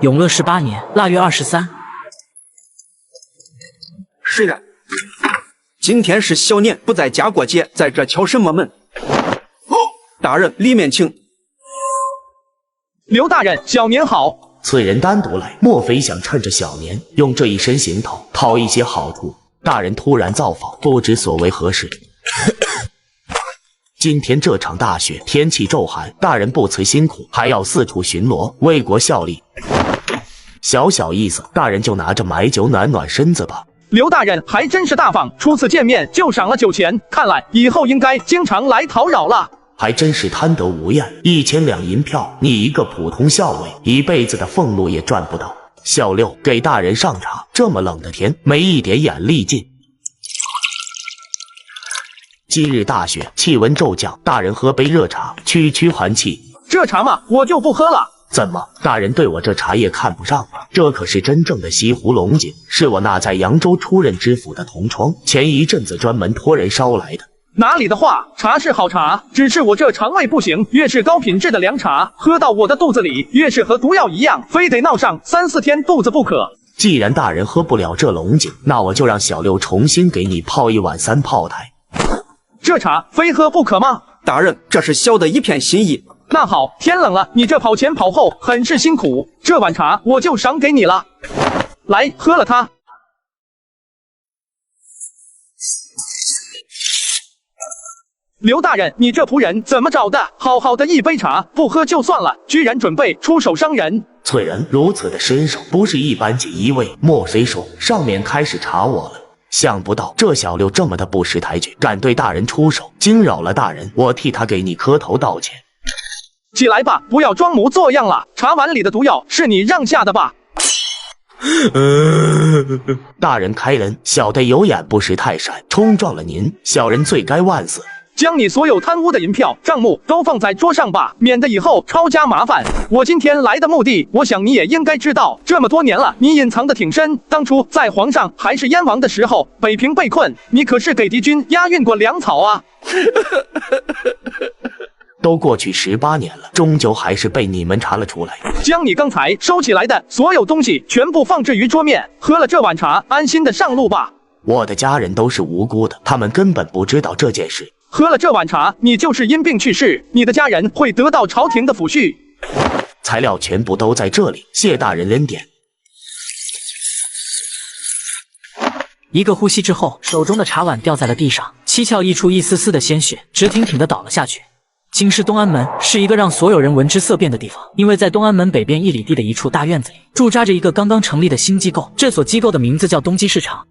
永乐18年腊月23。是的，今天是小年，不在家过节，在这敲什么门？大人，里面请。刘大人，小年好。此人单独来，莫非想趁着小年用这一身行头讨一些好处？大人突然造访，不知所为何事。今天这场大雪，天气骤寒，大人不辞辛苦，还要四处巡逻，为国效力。小小意思，大人就拿着买酒暖暖身子吧。刘大人还真是大方，初次见面就赏了酒钱，看来以后应该经常来讨扰了。还真是贪得无厌，1000两银票，你一个普通校尉，一辈子的俸禄也赚不到。小六，给大人上茶。这么冷的天，没一点眼力劲。今日大雪，气温骤降，大人喝杯热茶，驱驱寒气。这茶嘛，我就不喝了。怎么，大人对我这茶叶看不上啊？这可是真正的西湖龙井，是我那在扬州出任知府的同窗，前一阵子专门托人捎来的。哪里的话，茶是好茶，只是我这肠胃不行，越是高品质的凉茶，喝到我的肚子里，越是和毒药一样，非得闹上3、4天肚子不可。既然大人喝不了这龙井，那我就让小六重新给你泡一碗3炮台。这茶非喝不可吗？大人，这是小的一片心意。那好，天冷了，你这跑前跑后很是辛苦，这碗茶我就赏给你了。来，喝了它。刘大人，你这仆人怎么找的？好好的一杯茶，不喝就算了，居然准备出手伤人。此人如此的身手，不是一般锦衣卫。莫非说上面开始查我了？想不到这小六这么的不识抬举，敢对大人出手，惊扰了大人，我替他给你磕头道歉。起来吧，不要装模作样了。茶碗里的毒药是你让下的吧？大人开恩，小的有眼不识泰山，冲撞了您，小人罪该万死。将你所有贪污的银票、账目都放在桌上吧，免得以后抄家麻烦。我今天来的目的，我想你也应该知道，这么多年了，你隐藏的挺深。当初在皇上还是燕王的时候，北平被困，你可是给敌军押运过粮草啊。都过去18年了，终究还是被你们查了出来。将你刚才收起来的所有东西全部放置于桌面，喝了这碗茶，安心的上路吧。我的家人都是无辜的，他们根本不知道这件事。喝了这碗茶，你就是因病去世，你的家人会得到朝廷的抚恤。材料全部都在这里，谢大人恩典。一个呼吸之后，手中的茶碗掉在了地上，七窍溢出一丝丝的鲜血，直挺挺地倒了下去。京师东安门是一个让所有人闻之色变的地方，因为在东安门北边1里地的一处大院子里，驻扎着一个刚刚成立的新机构，这所机构的名字叫东基市场。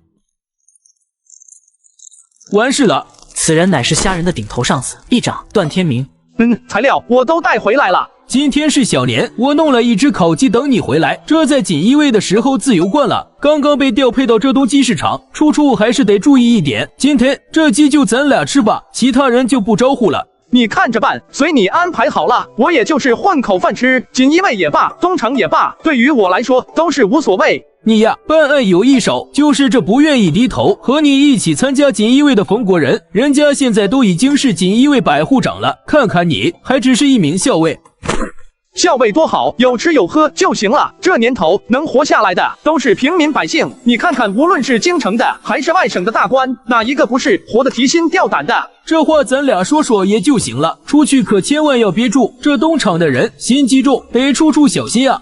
完事了。此人乃是虾仁的顶头上司议长段天明。材料我都带回来了。今天是小年，我弄了一只烤鸡等你回来。这在锦衣卫的时候自由惯了，刚刚被调配到这东鸡市场，处处还是得注意一点。今天这鸡就咱俩吃吧，其他人就不招呼了。你看着办，随你安排好了。我也就是混口饭吃，锦衣卫也罢，东厂也罢，对于我来说都是无所谓。你呀，办案有一手，就是这不愿意低头。和你一起参加锦衣卫的冯国人，人家现在都已经是锦衣卫百户长了，看看你还只是一名校尉。校尉多好，有吃有喝就行了。这年头能活下来的都是平民百姓，你看看，无论是京城的还是外省的大官，哪一个不是活得提心吊胆的？这话咱俩说说也就行了，出去可千万要憋住，这东厂的人心机重，得处处小心啊。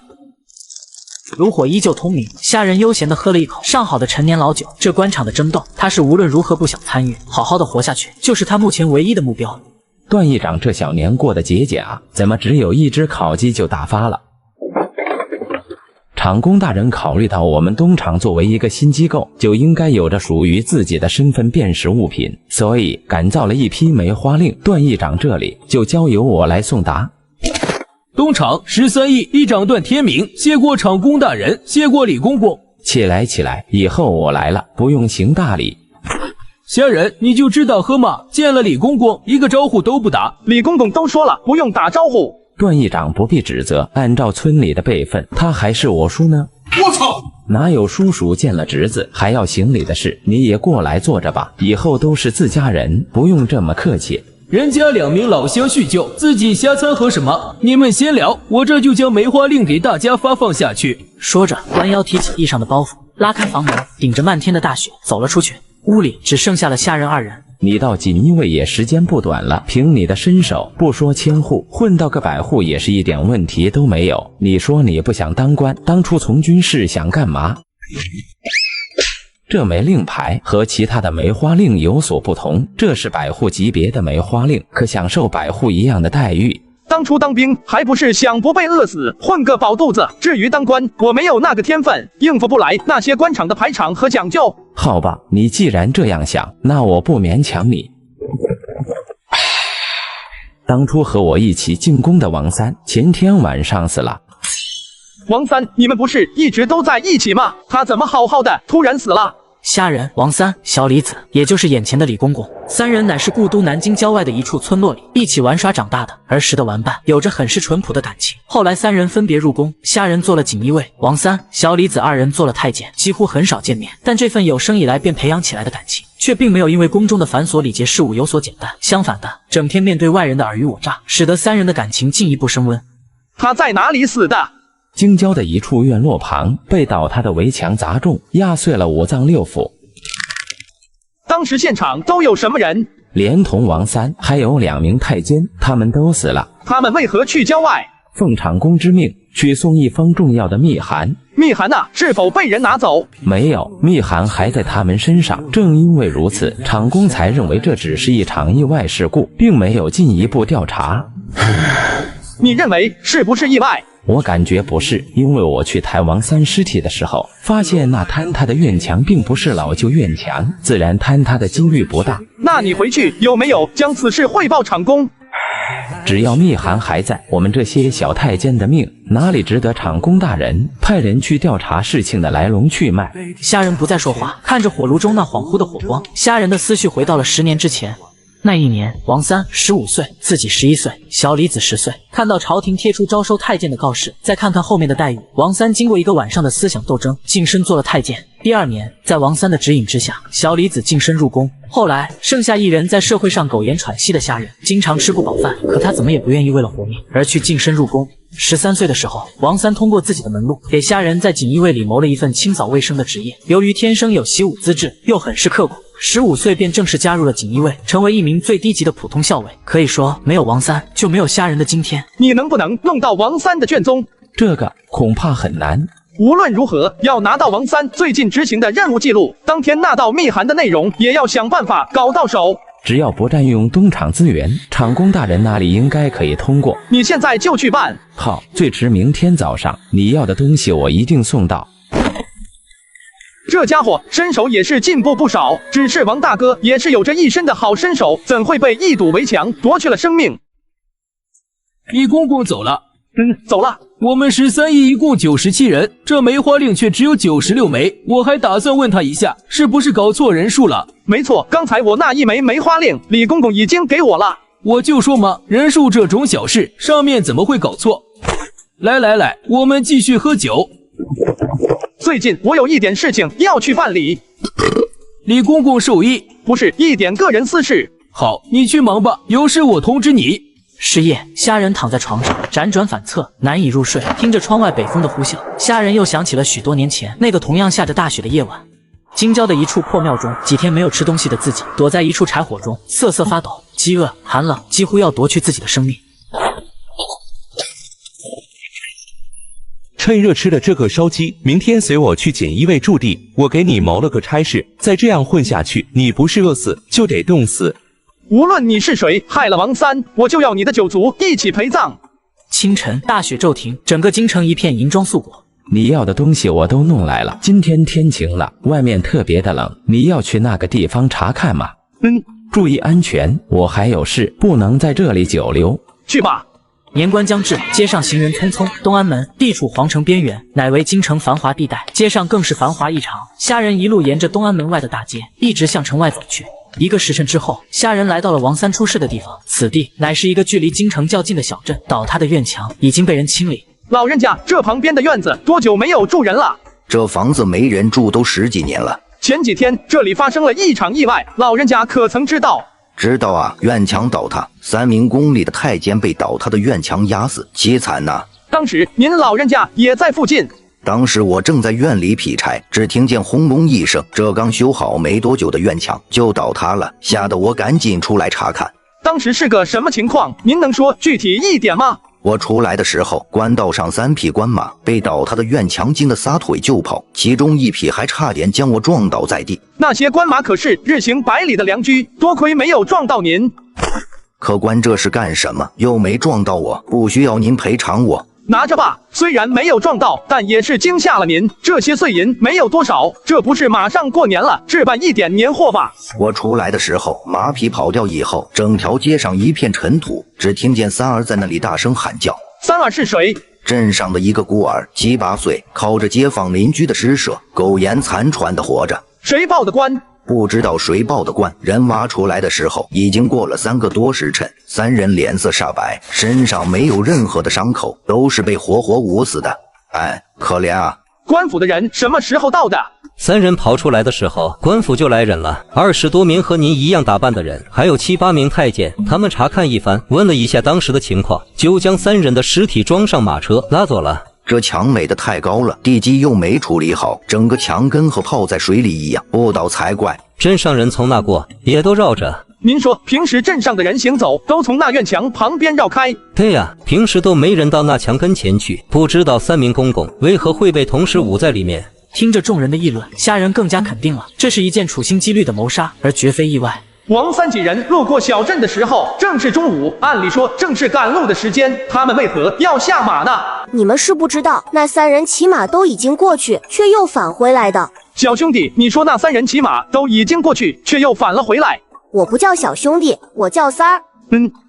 炉火依旧通明，虾仁悠闲地喝了一口上好的陈年老酒。这官场的争斗，他是无论如何不想参与，好好的活下去，就是他目前唯一的目标。段议长这小年过得节俭，怎么只有一只烤鸡就打发了？厂公大人考虑到我们东厂作为一个新机构，就应该有着属于自己的身份辨识物品，所以赶造了一批梅花令，段议长这里就交由我来送达。东厂13亿，议长段天明，谢过厂公大人，谢过李公公。起来起来，以后我来了，不用行大礼。虾仁，你就知道喝嘛！见了李公公，一个招呼都不打。李公公都说了，不用打招呼。段议长不必指责，按照村里的辈分，他还是我叔呢。我操！哪有叔叔见了侄子还要行礼的事？你也过来坐着吧，以后都是自家人，不用这么客气。人家2名老乡叙旧，自己瞎掺和什么？你们先聊，我这就将梅花令给大家发放下去。说着，弯腰提起地上的包袱，拉开房门，顶着漫天的大雪走了出去。屋里只剩下了虾仁2人。你到锦衣卫也时间不短了，凭你的身手，不说千户，混到个百户也是一点问题都没有。你说你不想当官，当初从军是想干嘛？这枚令牌和其他的梅花令有所不同，这是百户级别的梅花令，可享受百户一样的待遇。当初当兵还不是想不被饿死，混个饱肚子。至于当官，我没有那个天分，应付不来那些官场的排场和讲究。好吧，你既然这样想，那我不勉强你。当初和我一起进宫的王三，前天晚上死了。王三，你们不是一直都在一起吗？他怎么好好的突然死了？虾仁、王三、小李子，也就是眼前的李公公，3人乃是故都南京郊外的一处村落里一起玩耍长大的儿时的玩伴，有着很是淳朴的感情。后来3人分别入宫，虾仁做了锦衣卫，王三、小李子2人做了太监，几乎很少见面。但这份有生以来便培养起来的感情，却并没有因为宫中的繁琐礼节事务有所减淡，相反的，整天面对外人的尔虞我诈，使得3人的感情进一步升温。他在哪里死的？京郊的一处院落旁，被倒塌的围墙砸中，压碎了5脏6腑。当时现场都有什么人？连同王三，还有2名太监，他们都死了。他们为何去郊外？奉长公之命，去送一封重要的密函。密函啊，是否被人拿走？没有，密函还在他们身上。正因为如此，长公才认为这只是一场意外事故，并没有进一步调查。你认为是不是意外？我感觉不是，因为我去抬王三尸体的时候，发现那坍塌的院墙并不是老旧院墙，自然坍塌的几率不大。那你回去有没有将此事汇报长公？只要密函还在，我们这些小太监的命哪里值得长公大人派人去调查事情的来龙去脉？虾仁不再说话，看着火炉中那恍惚的火光，虾仁的思绪回到了10年之前。那一年，王三15岁，自己11岁，小李子10岁。看到朝廷贴出招收太监的告示，再看看后面的待遇，王三经过一个晚上的思想斗争，晋升做了太监。第2年，在王三的指引之下，小李子晋升入宫。后来，剩下一人在社会上苟延喘息的虾仁，经常吃不饱饭，可他怎么也不愿意为了活命而去晋升入宫。13岁的时候，王三通过自己的门路，给虾仁在锦衣卫里谋了一份清扫卫生的职业。由于天生有习武资质，又很是刻苦，15岁便正式加入了锦衣卫，成为一名最低级的普通校尉。可以说，没有王三，就没有虾仁的今天。你能不能弄到王三的卷宗？这个恐怕很难。无论如何，要拿到王三最近执行的任务记录，当天那道密函的内容也要想办法搞到手。只要不占用东厂资源，长公大人那里应该可以通过。你现在就去办。好，最迟明天早上，你要的东西我一定送到。这家伙身手也是进步不少，只是王大哥也是有着一身的好身手，怎会被一堵围墙夺去了生命？李公公走了。走了。我们13亿一共97人，这梅花令却只有96枚。我还打算问他一下，是不是搞错人数了？没错，刚才我那一枚梅花令，李公公已经给我了。我就说嘛，人数这种小事，上面怎么会搞错？来，我们继续喝酒。最近我有一点事情要去办理。李公公授意，不是一点个人私事。好，你去忙吧，有事我通知你。是夜，虾仁躺在床上辗转反侧，难以入睡。听着窗外北风的呼啸，虾仁又想起了许多年前那个同样下着大雪的夜晚。京郊的一处破庙中，几天没有吃东西的自己，躲在一处柴火中，瑟瑟发抖，饥饿、寒冷几乎要夺去自己的生命。趁热吃了这个烧鸡，明天随我去锦衣卫驻地，我给你谋了个差事。再这样混下去，你不是饿死，就得冻死。无论你是谁，害了王三，我就要你的9族一起陪葬。清晨，大雪骤停，整个京城一片银装素裹。你要的东西我都弄来了。今天天晴了，外面特别的冷，你要去那个地方查看吗？注意安全，我还有事，不能在这里久留。去吧。年关将至，街上行人匆匆。东安门地处皇城边缘，乃为京城繁华地带，街上更是繁华异常。虾仁一路沿着东安门外的大街，一直向城外走去。1个时辰之后，虾仁来到了王三出事的地方。此地乃是一个距离京城较近的小镇，倒塌的院墙已经被人清理。老人家，这旁边的院子多久没有住人了？这房子没人住都10几年了。前几天这里发生了一场意外，老人家可曾知道？知道啊，院墙倒塌，3名宫里的太监被倒塌的院墙压死，凄惨呐。当时您老人家也在附近。当时我正在院里劈柴，只听见轰隆一声，这刚修好没多久的院墙就倒塌了，吓得我赶紧出来查看。当时是个什么情况？您能说具体一点吗？我出来的时候，官道上3匹官马被倒塌的院墙惊得撒腿就跑，其中1匹还差点将我撞倒在地。那些官马可是日行百里的良驹，多亏没有撞到您。客官这是干什么？又没撞到我，不需要您赔偿我。拿着吧，虽然没有撞到，但也是惊吓了您。这些碎银没有多少，这不是马上过年了，置办一点年货吧。我出来的时候，马匹跑掉以后，整条街上一片尘土，只听见三儿在那里大声喊叫。三儿是谁？镇上的一个孤儿，7、8岁，靠着街坊邻居的施舍，苟延残喘的活着。谁报的官？不知道谁报的官，人挖出来的时候已经过了3个多时辰，3人脸色煞白，身上没有任何的伤口，都是被活活捂死的。哎，可怜啊！官府的人什么时候到的？3人刨出来的时候，官府就来人了，20多名和您一样打扮的人，还有7、8名太监。他们查看一番，问了一下当时的情况，就将3人的尸体装上马车拉走了。这墙垒得太高了，地基又没处理好，整个墙跟和泡在水里一样，不倒才怪。镇上人从那过，也都绕着。您说平时镇上的人行走都从那院墙旁边绕开？对呀，平时都没人到那墙跟前去，不知道3名公公为何会被同时捂在里面。听着众人的议论，虾仁更加肯定了，这是一件处心积虑的谋杀，而绝非意外。王三几人路过小镇的时候，正是中午，按理说正是赶路的时间，他们为何要下马呢？你们是不知道，那3人骑马都已经过去，却又返回来的。小兄弟，你说那3人骑马都已经过去，却又返了回来？我不叫小兄弟，我叫三儿。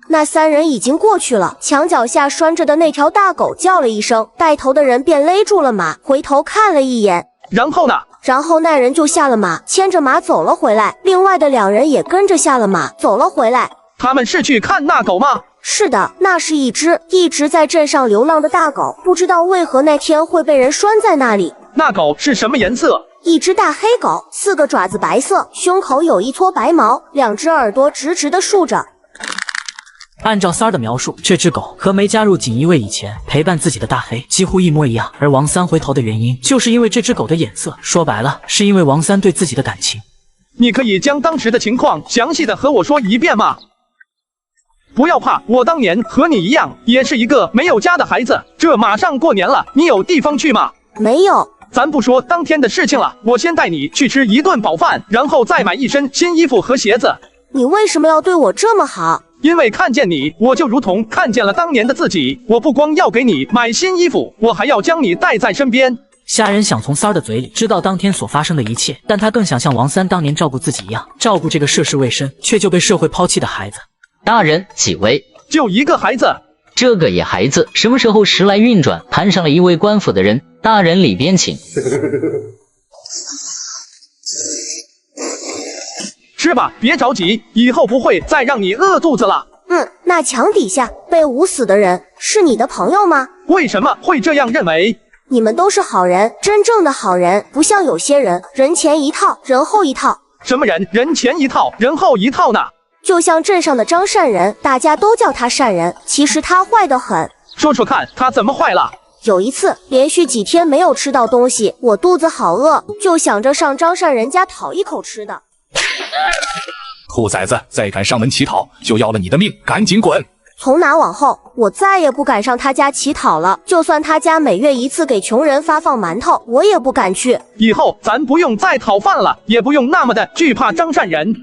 那3人已经过去了，墙脚下拴着的那条大狗叫了一声，带头的人便勒住了马，回头看了一眼。然后呢？然后那人就下了马，牵着马走了回来，另外的2人也跟着下了马，走了回来。他们是去看那狗吗？是的，那是一只一直在镇上流浪的大狗，不知道为何那天会被人拴在那里。那狗是什么颜色？一只大黑狗，4个爪子白色，胸口有一撮白毛，2只耳朵直直的竖着。按照三儿的描述，这只狗和没加入锦衣卫以前陪伴自己的大黑几乎一模一样，而王三回头的原因，就是因为这只狗的眼色。说白了，是因为王三对自己的感情。你可以将当时的情况详细的和我说一遍吗？不要怕，我当年和你一样，也是一个没有家的孩子。这马上过年了，你有地方去吗？没有。咱不说当天的事情了，我先带你去吃一顿饱饭，然后再买一身新衣服和鞋子。你为什么要对我这么好？因为看见你，我就如同看见了当年的自己。我不光要给你买新衣服，我还要将你带在身边。虾仁想从三儿的嘴里知道当天所发生的一切，但他更想像王三当年照顾自己一样，照顾这个涉世未深却就被社会抛弃的孩子。大人几位？就一个孩子。这个野孩子什么时候时来运转，攀上了一位官府的人？大人里边请。吃吧，别着急，以后不会再让你饿肚子了。那墙底下被捂死的人是你的朋友吗？为什么会这样认为？你们都是好人，真正的好人，不像有些人人前一套，人后一套。什么人？人前一套，人后一套呢？就像镇上的张善人，大家都叫他善人，其实他坏得很。说说看，他怎么坏了？有一次，连续几天没有吃到东西，我肚子好饿，就想着上张善人家讨一口吃的。兔崽子，再敢上门乞讨，就要了你的命，赶紧滚！从那往后，我再也不敢上他家乞讨了。就算他家每月一次给穷人发放馒头，我也不敢去。以后咱不用再讨饭了，也不用那么的惧怕张善人。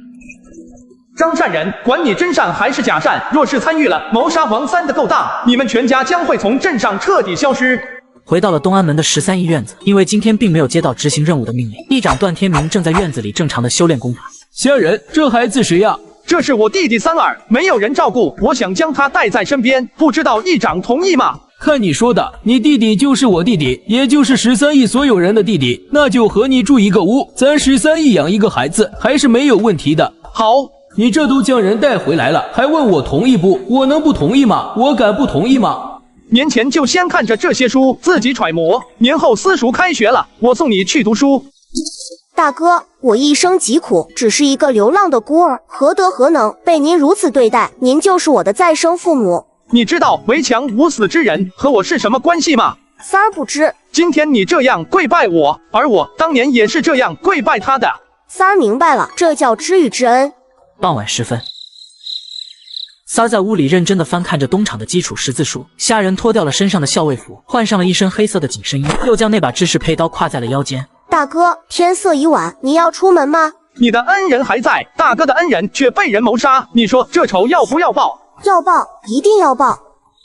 张善人，管你真善还是假善，若是参与了谋杀王三的勾当，你们全家将会从镇上彻底消失。回到了东安门的13义院子，因为今天并没有接到执行任务的命令，议长段天明正在院子里正常的修炼功法。虾仁，这孩子谁呀？这是我弟弟三儿，没有人照顾，我想将他带在身边，不知道议长同意吗？看你说的，你弟弟就是我弟弟，也就是13亿所有人的弟弟，那就和你住一个屋，咱13亿养一个孩子，还是没有问题的。好，你这都将人带回来了，还问我同意不？我能不同意吗？我敢不同意吗？年前就先看着这些书，自己揣摩，年后私塾开学了，我送你去读书。大哥，我一生疾苦，只是一个流浪的孤儿，何德何能被您如此对待？您就是我的再生父母。你知道围墙无死之人和我是什么关系吗？三儿不知。今天你这样跪拜我，而我当年也是这样跪拜他的。三儿明白了，这叫知遇之恩。傍晚时分，三儿在屋里认真地翻看着东厂的基础识字书。虾仁脱掉了身上的校尉服，换上了一身黑色的紧身衣，又将那把制式佩刀挎在了腰间。大哥，天色已晚，你要出门吗？你的恩人还在，大哥的恩人却被人谋杀，你说这仇要不要报？要报，一定要报。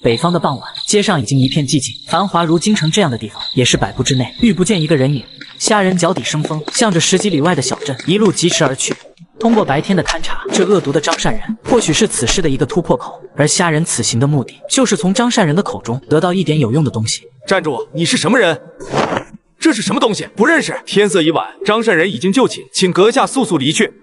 北方的傍晚，街上已经一片寂静，繁华如京城这样的地方也是百步之内遇不见一个人影。虾仁脚底生风，向着10几里外的小镇一路疾驰而去。通过白天的勘察，这恶毒的张善人或许是此事的一个突破口，而虾仁此行的目的就是从张善人的口中得到一点有用的东西。站住！你是什么人？这是什么东西？不认识。天色已晚，张善人已经就寝，请阁下速速离去。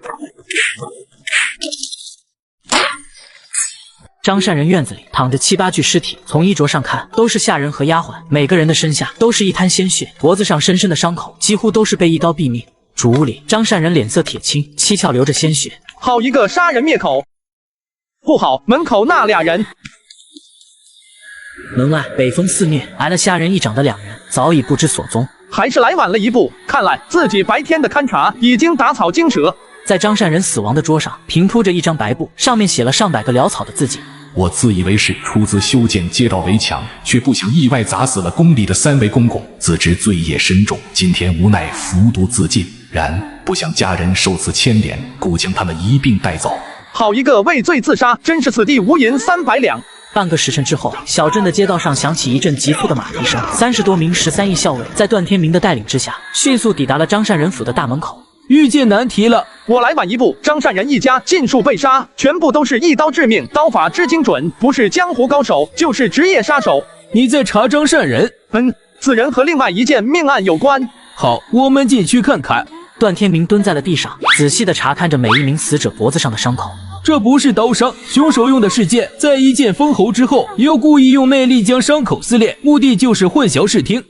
张善人院子里躺着7、8具尸体，从衣着上看都是下人和丫鬟，每个人的身下都是一滩鲜血，脖子上深深的伤口几乎都是被一刀毙命。主屋里，张善人脸色铁青，七窍流着鲜血。好一个杀人灭口！不好，门口那俩人。门外北风肆虐，挨了虾仁一掌的两人早已不知所踪。还是来晚了一步，看来自己白天的勘察已经打草惊蛇。在张善人死亡的桌上平铺着一张白布，上面写了上百个潦草的字迹。我自以为是出资修建街道围墙，却不想意外砸死了宫里的3位公公，自知罪业深重，今天无奈服毒自尽。然不想家人受此牵连，故将他们一并带走。好一个畏罪自杀，真是此地无银300两。半个时辰之后，小镇的街道上响起一阵急促的马蹄声，30多名13亿校尉在段天明的带领之下，迅速抵达了张善人府的大门口。遇见难题了，我来晚一步，张善人一家尽数被杀，全部都是一刀致命，刀法之精准，不是江湖高手，就是职业杀手。你在查张善人？此人和另外一件命案有关。好，我们进去看看。段天明蹲在了地上，仔细地查看着每一名死者脖子上的伤口。这不是刀伤，凶手用的是剑，在一剑封喉之后，又故意用内力将伤口撕裂，目的就是混淆视听。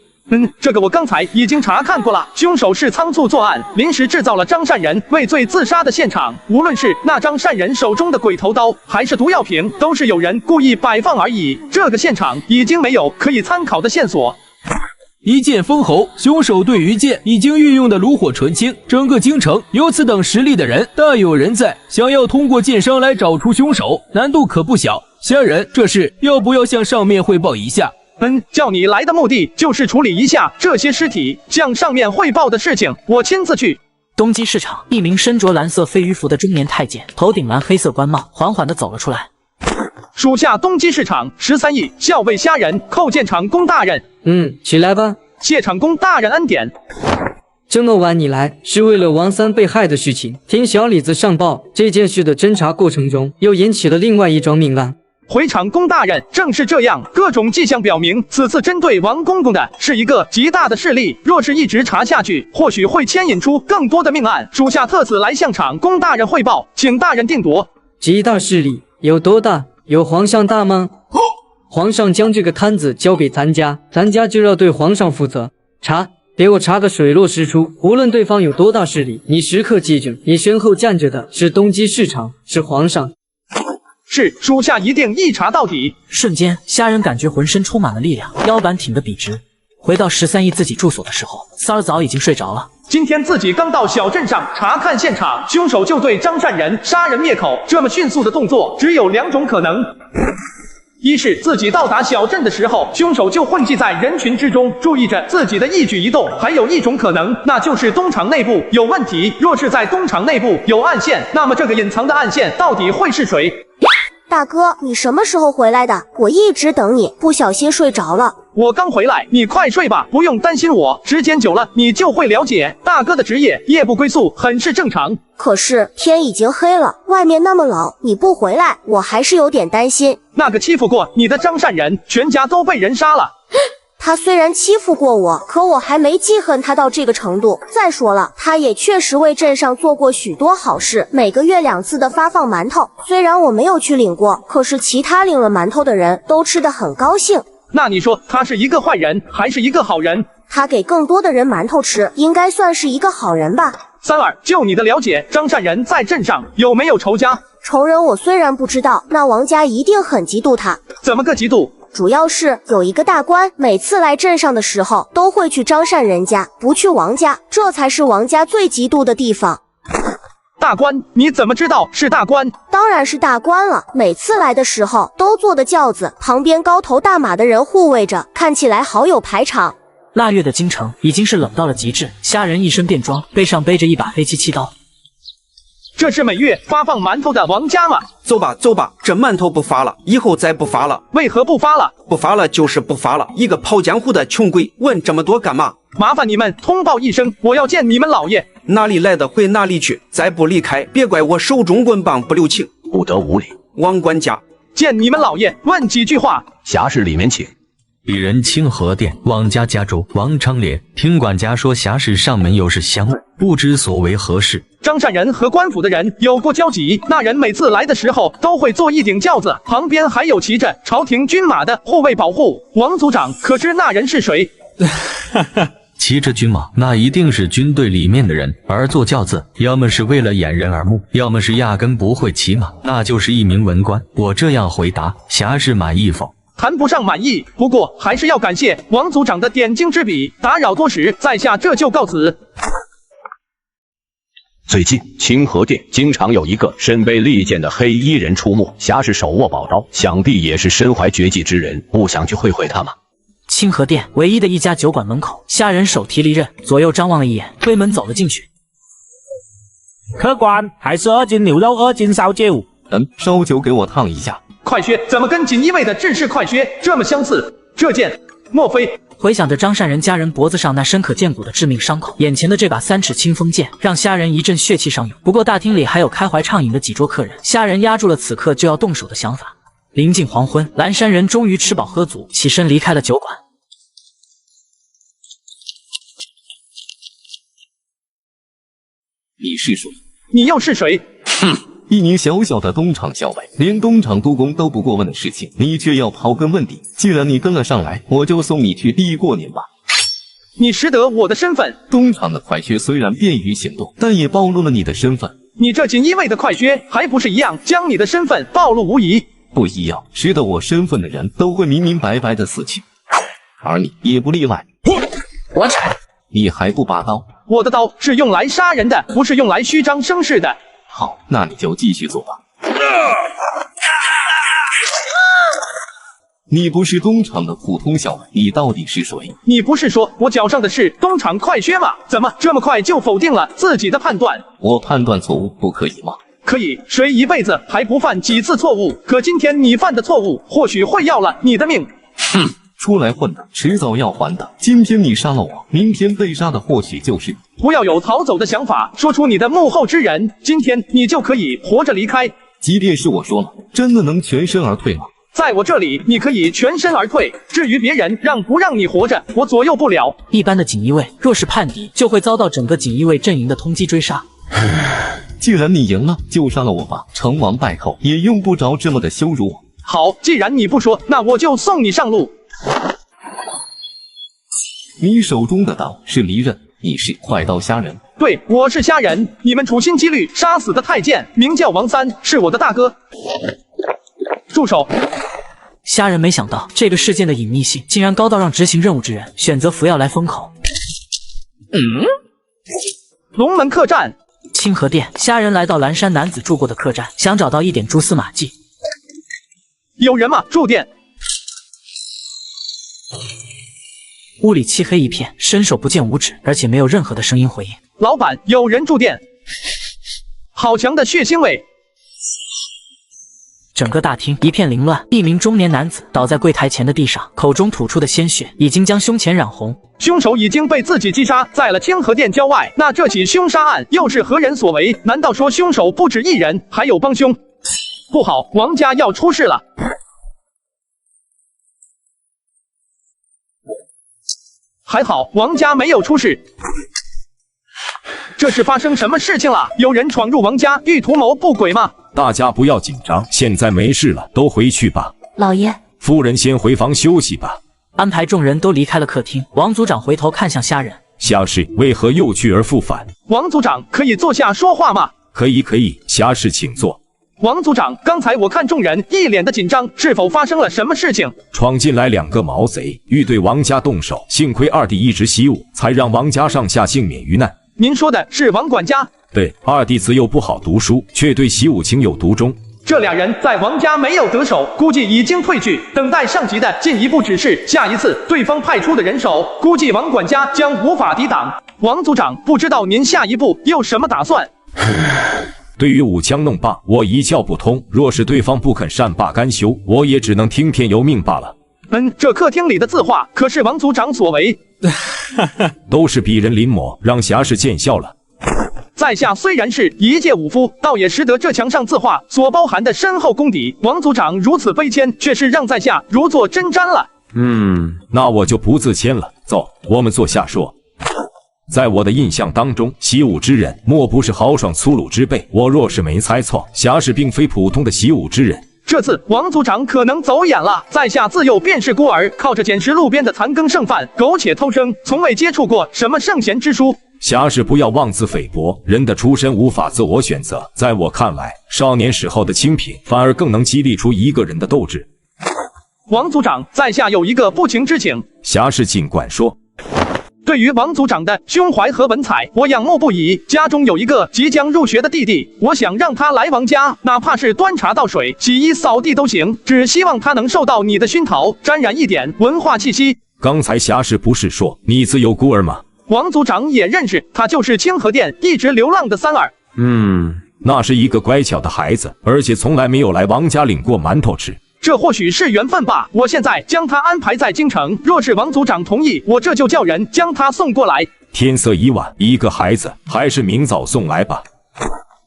这个我刚才已经查看过了，凶手是仓促作案，临时制造了张善人畏罪自杀的现场。无论是那张善人手中的鬼头刀，还是毒药瓶，都是有人故意摆放而已。这个现场已经没有可以参考的线索。一剑封喉，凶手对于剑已经运用的炉火纯青，整个京城有此等实力的人大有人在，想要通过剑伤来找出凶手，难度可不小。虾仁，这事要不要向上面汇报一下？叫你来的目的就是处理一下这些尸体，向上面汇报的事情我亲自去。东极市场，一名身着蓝色飞鱼服的中年太监，头顶蓝黑色官帽，缓缓地走了出来。属下东极市场13亿校尉虾仁叩见厂公大人。起来吧。谢厂公大人恩典。这么晚你来，是为了王三被害的事情。听小李子上报，这件事的侦查过程中，又引起了另外一桩命案。回厂公大人，正是这样，各种迹象表明，此次针对王公公的是一个极大的势力。若是一直查下去，或许会牵引出更多的命案。属下特此来向厂公大人汇报，请大人定夺。极大势力有多大？有皇上大吗？皇上将这个摊子交给咱家，咱家就要对皇上负责。查，给我查个水落石出。无论对方有多大势力，你时刻记住，你身后站着的是东极市场，是皇上。是，属下一定一查到底。瞬间，虾仁感觉浑身充满了力量，腰板挺得笔直。回到13亿自己住所的时候，三儿早已经睡着了。今天自己刚到小镇上查看现场，凶手就对张善人杀人灭口，这么迅速的动作，只有2种可能。一是自己到达小镇的时候，凶手就混迹在人群之中，注意着自己的一举一动；还有一种可能，那就是东厂内部有问题。若是在东厂内部有暗线，那么这个隐藏的暗线到底会是谁？大哥，你什么时候回来的？我一直等你，不小心睡着了。我刚回来，你快睡吧，不用担心我。时间久了，你就会了解，大哥的职业夜不归宿很是正常。可是天已经黑了，外面那么冷，你不回来，我还是有点担心。那个欺负过你的张善人，全家都被人杀了。他虽然欺负过我，可我还没记恨他到这个程度。再说了，他也确实为镇上做过许多好事，每个月2次的发放馒头。虽然我没有去领过，可是其他领了馒头的人都吃得很高兴。那你说他是一个坏人还是一个好人？他给更多的人馒头吃，应该算是一个好人吧。三儿，就你的了解，张善人在镇上有没有仇家？仇人我虽然不知道，那王家一定很嫉妒他。怎么个嫉妒？主要是有一个大官，每次来镇上的时候都会去张善人家，不去王家，这才是王家最嫉妒的地方。大官？你怎么知道是大官？当然是大官了，每次来的时候都坐的轿子，旁边高头大马的人护卫着，看起来好有排场。腊月的京城已经是冷到了极致，虾仁一身便装，背上背着一把黑漆漆刀。这是每月发放馒头的王家吗？走吧走吧，这馒头不发了，以后再不发了。为何不发了？不发了就是不发了。一个跑江湖的穷鬼，问这么多干嘛？麻烦你们通报一声，我要见你们老爷。哪里来的回哪里去，再不离开，别怪我手中棍棒不留情。不得无礼。王管家，见你们老爷，问几句话。侠士里面请。鄙人清河店王家家主王昌廉，听管家说侠士上门有事相问，不知所为何事。张善人和官府的人有过交集，那人每次来的时候都会坐一顶轿子，旁边还有骑着朝廷军马的护卫保护。王族长可知那人是谁？骑着军马，那一定是军队里面的人，而坐轿子，要么是为了掩人耳目，要么是压根不会骑马，那就是一名文官。我这样回答，侠士满意否？谈不上满意，不过还是要感谢王族长的点睛之笔，打扰多时，在下这就告辞。最近清河店经常有一个身背利剑的黑衣人出没，侠士手握宝刀，想必也是身怀绝技之人，不想去会会他吗？清河店唯一的一家酒馆门口，虾仁手提利刃，左右张望了一眼，推门走了进去。客官，还是2斤牛肉，2斤烧酒。烧酒给我烫一下。快靴怎么跟锦衣卫的制式快靴这么相似？这件莫非……回想着张善人家人脖子上那深可见骨的致命伤口，眼前的这把3尺清风剑让虾仁一阵血气上涌。不过大厅里还有开怀畅饮的几桌客人，虾仁压住了此刻就要动手的想法。临近黄昏，蓝山人终于吃饱喝足，起身离开了酒馆。你是谁？你又是谁？哼！一名小小的东厂校尉，连东厂督工都不过问的事情，你却要刨根问底。既然你跟了上来，我就送你去地狱过年吧。你识得我的身份？东厂的快靴虽然便于行动，但也暴露了你的身份。你这锦衣卫的快靴还不是一样，将你的身份暴露无遗？不一样，识得我身份的人都会明明白白的死去，而你也不例外。我踩！你还不拔刀？我的刀是用来杀人的，不是用来虚张声势的。好，那你就继续做吧。你不是东厂的普通小尉，你到底是谁？你不是说我脚上的是东厂快靴吗？怎么这么快就否定了自己的判断？我判断错误不可以吗？可以，谁一辈子还不犯几次错误？可今天你犯的错误，或许会要了你的命。哼！出来混的，迟早要还的。今天你杀了我，明天被杀的或许就是你。不要有逃走的想法，说出你的幕后之人，今天你就可以活着离开。即便是我说了，真的能全身而退吗？在我这里，你可以全身而退。至于别人让不让你活着，我左右不了。一般的锦衣卫若是叛敌，就会遭到整个锦衣卫阵营的通缉追杀。既然你赢了，就杀了我吧，成王败寇也用不着这么的羞辱我。好，既然你不说，那我就送你上路。你手中的刀是利刃，你是快刀虾仁。对，我是虾仁。你们处心积虑杀死的太监名叫王三，是我的大哥。住手！虾仁没想到这个事件的隐秘性竟然高到让执行任务之人选择服药来封口。龙门客栈。清河店，虾仁来到蓝山男子住过的客栈，想找到一点蛛丝马迹。有人吗？住店。屋里漆黑一片，伸手不见五指，而且没有任何的声音回应。老板，有人住店。好强的血腥味！整个大厅一片凌乱，一名中年男子倒在柜台前的地上，口中吐出的鲜血已经将胸前染红。凶手已经被自己击杀在了清河店郊外，那这起凶杀案又是何人所为？难道说凶手不止一人，还有帮凶？不好，王家要出事了！还好王家没有出事。这是发生什么事情了？有人闯入王家，欲图谋不轨吗？大家不要紧张，现在没事了，都回去吧。老爷，夫人先回房休息吧。安排众人都离开了客厅，王族长回头看向虾仁，侠士为何又去而复返？王族长，可以坐下说话吗？可以，侠士请坐。王族长，刚才我看众人一脸的紧张，是否发生了什么事情？闯进来2个毛贼，欲对王家动手，幸亏二弟一直习武，才让王家上下幸免于难。您说的是王管家？对，二弟自幼不好读书，却对习武情有独钟。这2人在王家没有得手，估计已经退去，等待上级的进一步指示。下一次对方派出的人手，估计王管家将无法抵挡。王族长，不知道您下一步有什么打算？对于舞枪弄棒，我一窍不通。若是对方不肯善罢甘休，我也只能听天由命罢了。这客厅里的字画可是王族长所为？都是鄙人临摹，让侠士见笑了。在下虽然是一介武夫，倒也识得这墙上字画所包含的深厚功底。王族长如此卑谦，却是让在下如坐针毡了。那我就不自谦了。走，我们坐下说。在我的印象当中，习武之人莫不是豪爽粗鲁之辈。我若是没猜错，侠士并非普通的习武之人。这次王族长可能走眼了，在下自幼便是孤儿，靠着捡拾路边的残羹剩饭，苟且偷生，从未接触过什么圣贤之书。侠士不要妄自菲薄，人的出身无法自我选择。在我看来，少年时候的清贫反而更能激励出一个人的斗志。王族长，在下有一个不情之请。侠士尽管说。对于王族长的胸怀和文采，我仰慕不已。家中有一个即将入学的弟弟，我想让他来王家，哪怕是端茶倒水、洗衣扫地都行，只希望他能受到你的熏陶，沾染一点文化气息。刚才侠士不是说你自有孤儿吗？王族长也认识，他就是清河店一直流浪的三儿。那是一个乖巧的孩子，而且从来没有来王家领过馒头吃。这或许是缘分吧。我现在将他安排在京城，若是王族长同意，我这就叫人将他送过来。天色已晚，一个孩子还是明早送来吧。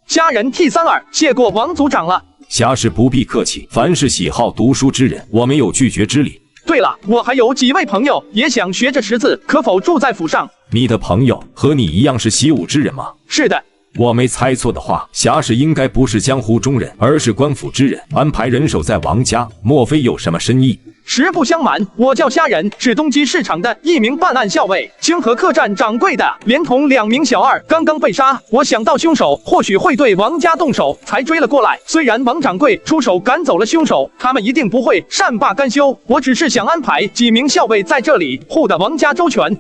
家人替三儿谢过王族长了。侠士不必客气，凡是喜好读书之人，我没有拒绝之理。对了，我还有几位朋友也想学着识字，可否住在府上？你的朋友和你一样是习武之人吗？是的。我没猜错的话，侠士应该不是江湖中人，而是官府之人，安排人手在王家，莫非有什么深意？实不相瞒，我叫虾仁，是东基市场的一名办案校尉，清河客栈掌柜的，连同2名小二刚刚被杀。我想到凶手或许会对王家动手，才追了过来。虽然王掌柜出手赶走了凶手，他们一定不会善罢甘休。我只是想安排几名校尉在这里，护得王家周全。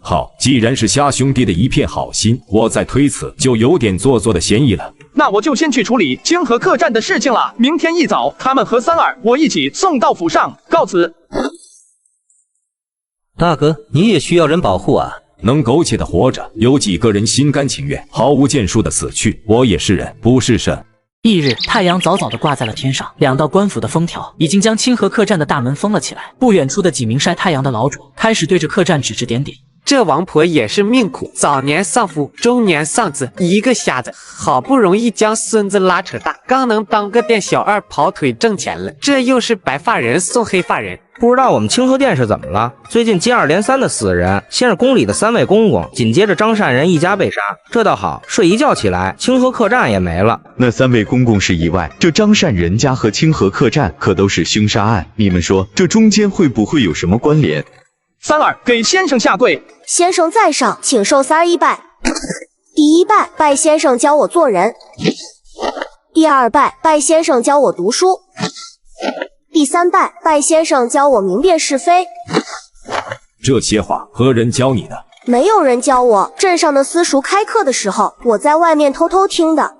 好，既然是虾兄弟的一片好心，我再推辞就有点做作的嫌疑了。那我就先去处理清河客栈的事情了。明天一早，他们和三儿我一起送到府上，告辞。大哥，你也需要人保护啊。能苟且的活着，有几个人心甘情愿毫无建树的死去？我也是人，不是神。翌日，太阳早早地挂在了天上，2道官府的封条已经将清河客栈的大门封了起来。不远处的几名晒太阳的老主开始对着客栈指指点点。这王婆也是命苦，早年丧父，中年丧子，一个瞎子，好不容易将孙子拉扯大，刚能当个店小二跑腿挣钱了，这又是白发人送黑发人。不知道我们清河店是怎么了？最近接二连三的死人，先是宫里的3位公公，紧接着张善人一家被杀。这倒好，睡一觉起来，清河客栈也没了。那3位公公是意外，这张善人家和清河客栈可都是凶杀案。你们说，这中间会不会有什么关联？三儿，给先生下跪。先生在上，请受三儿一拜。第一拜，拜先生教我做人；第二拜，拜先生教我读书；第3拜，拜先生教我明辨是非。这些话何人教你的？没有人教我，镇上的私塾开课的时候，我在外面偷偷听的。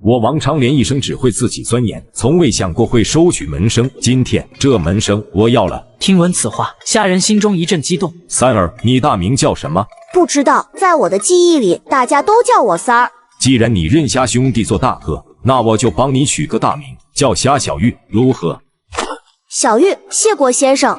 我王长连一生只会自己钻研，从未想过会收取门生。今天这门生我要了。听闻此话，虾仁心中一阵激动。三儿，你大名叫什么？不知道，在我的记忆里，大家都叫我三儿。既然你认虾兄弟做大哥，那我就帮你取个大名，叫虾小玉，如何？小玉，谢过先生。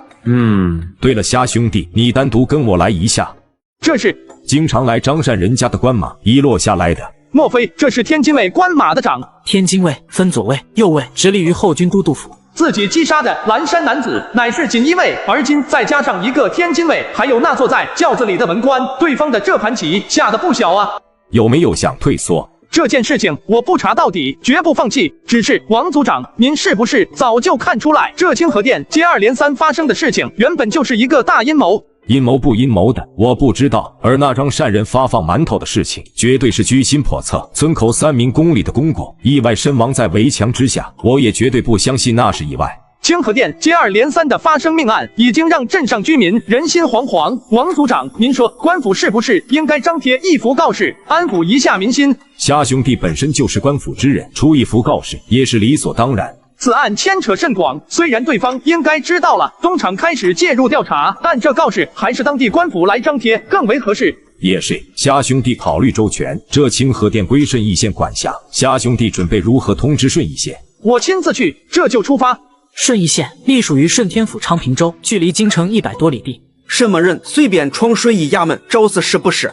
对了，虾兄弟，你单独跟我来一下。这是经常来张善人家的官马遗落下来的。莫非这是天津卫官马的长？天津卫分左卫、右卫，直隶于后军都督府。自己击杀的蓝山男子乃是锦衣卫，而今再加上一个天津卫，还有那坐在轿子里的文官，对方的这盘棋下得不小啊！有没有想退缩？这件事情我不查到底，绝不放弃。只是王族长，您是不是早就看出来，这清河店接二连三发生的事情，原本就是一个大阴谋？阴谋不阴谋的，我不知道。而那张善人发放馒头的事情，绝对是居心叵测。村口3名宫里的公公意外身亡在围墙之下，我也绝对不相信那是意外。清河店接二连三的发生命案，已经让镇上居民人心惶惶。王组长，您说官府是不是应该张贴一幅告示，安抚一下民心？夏兄弟本身就是官府之人，出一幅告示也是理所当然。此案牵扯甚广，虽然对方应该知道了，东厂开始介入调查，但这告示还是当地官府来张贴更为合适。也是，夏兄弟考虑周全，这清河店归顺义县管辖，夏兄弟准备如何通知顺义县？我亲自去，这就出发。顺义县隶属于顺天府昌平州，距离京城100多里地。什么人随便闯顺义衙门，找死是不是？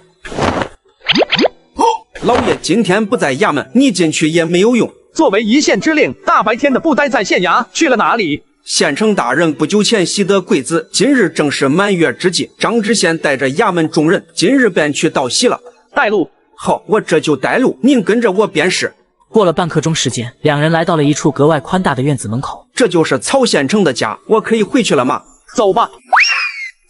老爷今天不在衙门，你进去也没有用。作为一县之令，大白天的不待在县衙，去了哪里？县城大人不久前喜得贵子，今日正是满月之际，张知县带着衙门众人，今日便去道喜了。带路。好，我这就带路，您跟着我便是。过了半刻钟时间，两人来到了一处格外宽大的院子门口。这就是曹县城的家，我可以回去了吗？走吧。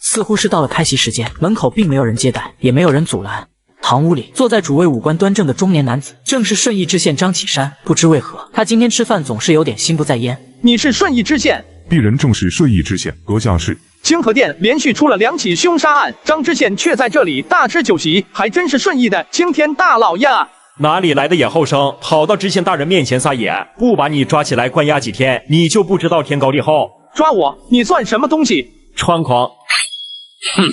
似乎是到了开席时间，门口并没有人接待，也没有人阻拦。堂屋里坐在主位五官端正的中年男子，正是顺义知县张启山。不知为何，他今天吃饭总是有点心不在焉。你是顺义知县？鄙人正是顺义知县，阁下是？清河店连续出了2起凶杀案，张知县却在这里大吃酒席，还真是顺义的青天大老爷啊！哪里来的野后生，跑到知县大人面前撒野？不把你抓起来关押几天，你就不知道天高地厚。抓我？你算什么东西？猖狂！哼！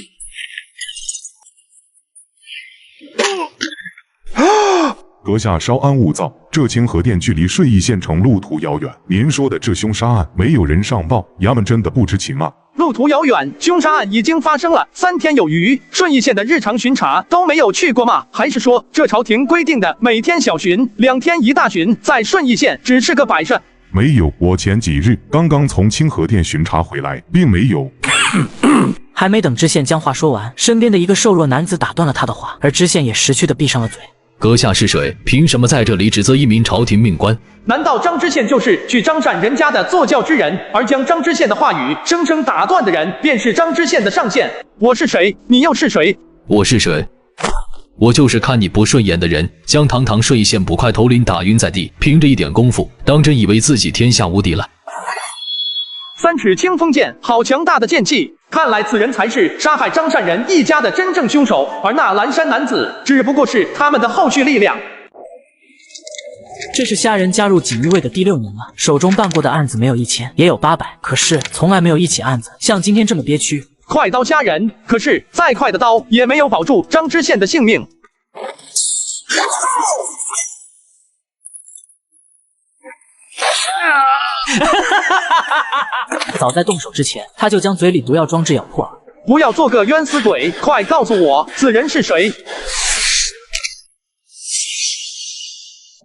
阁下稍安勿躁，这清河店距离顺义县城路途遥远，您说的这凶杀案没有人上报，衙门真的不知情吗？路途遥远，凶杀案已经发生了3天有余，顺义县的日常巡查都没有去过吗？还是说这朝廷规定的每天小巡，2天一大巡，在顺义县只是个摆设？没有，我前几日刚刚从清河店巡查回来，并没有。还没等知县将话说完，身边的一个瘦弱男子打断了他的话，而知县也识趣地闭上了嘴。阁下是谁？凭什么在这里指责一名朝廷命官？难道张知县就是去张善人家的坐轿之人，而将张知县的话语生生打断的人，便是张知县的上线？我是谁？你又是谁？我是谁？我就是看你不顺眼的人，将堂堂顺义县捕快头领打晕在地，凭着一点功夫，当真以为自己天下无敌了？3尺清风剑，好强大的剑气！看来此人才是杀害张善人一家的真正凶手，而那蓝衫男子只不过是他们的后续力量。这是虾仁加入锦衣卫的第6年了，手中办过的案子没有1000，也有800，可是从来没有一起案子像今天这么憋屈。快刀虾仁，可是再快的刀也没有保住张知县的性命。早在动手之前，他就将嘴里毒药装置咬破了。不要做个冤死鬼，快告诉我此人是谁！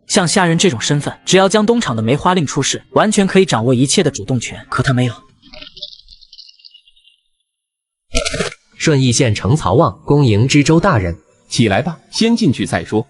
像虾仁这种身份，只要将东厂的梅花令出示，完全可以掌握一切的主动权。可他没有。顺义县城曹望恭迎知州大人。起来吧，先进去再说。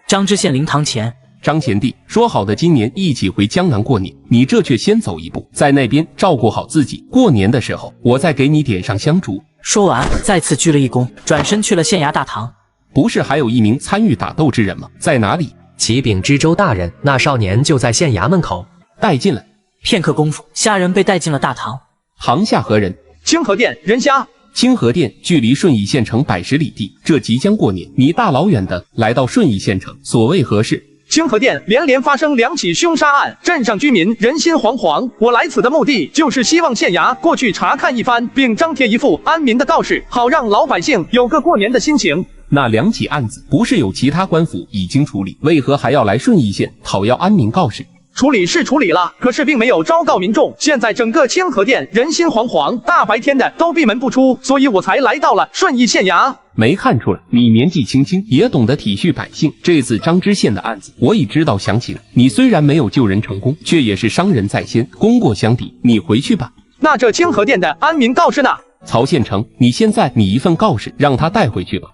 张知县灵堂前。张贤弟，说好的今年一起回江南过年，你这却先走一步，在那边照顾好自己。过年的时候，我再给你点上香烛。说完，再次鞠了一躬，转身去了县衙大堂。不是还有一名参与打斗之人吗？在哪里？启禀知州大人，那少年就在县衙门口，带进来。片刻功夫，虾仁被带进了大堂。堂下何人？清河店人虾。清河店距离顺义县城110里地，这即将过年，你大老远的来到顺义县城，所谓何事？清河店连连发生2起凶杀案，镇上居民人心惶惶。我来此的目的就是希望县衙过去查看一番，并张贴一副安民的告示，好让老百姓有个过年的心情。那2起案子不是有其他官府已经处理，为何还要来顺义县讨要安民告示？处理是处理了，可是并没有昭告民众。现在整个清河店人心惶惶，大白天的都闭门不出，所以我才来到了顺义县衙。没看出来，你年纪轻轻也懂得体恤百姓。这次张知县的案子，我已知道详情。你虽然没有救人成功，却也是伤人在先，功过相抵。你回去吧。那这清河店的安民告示呢？曹县城，你现在拟一份告示，让他带回去吧。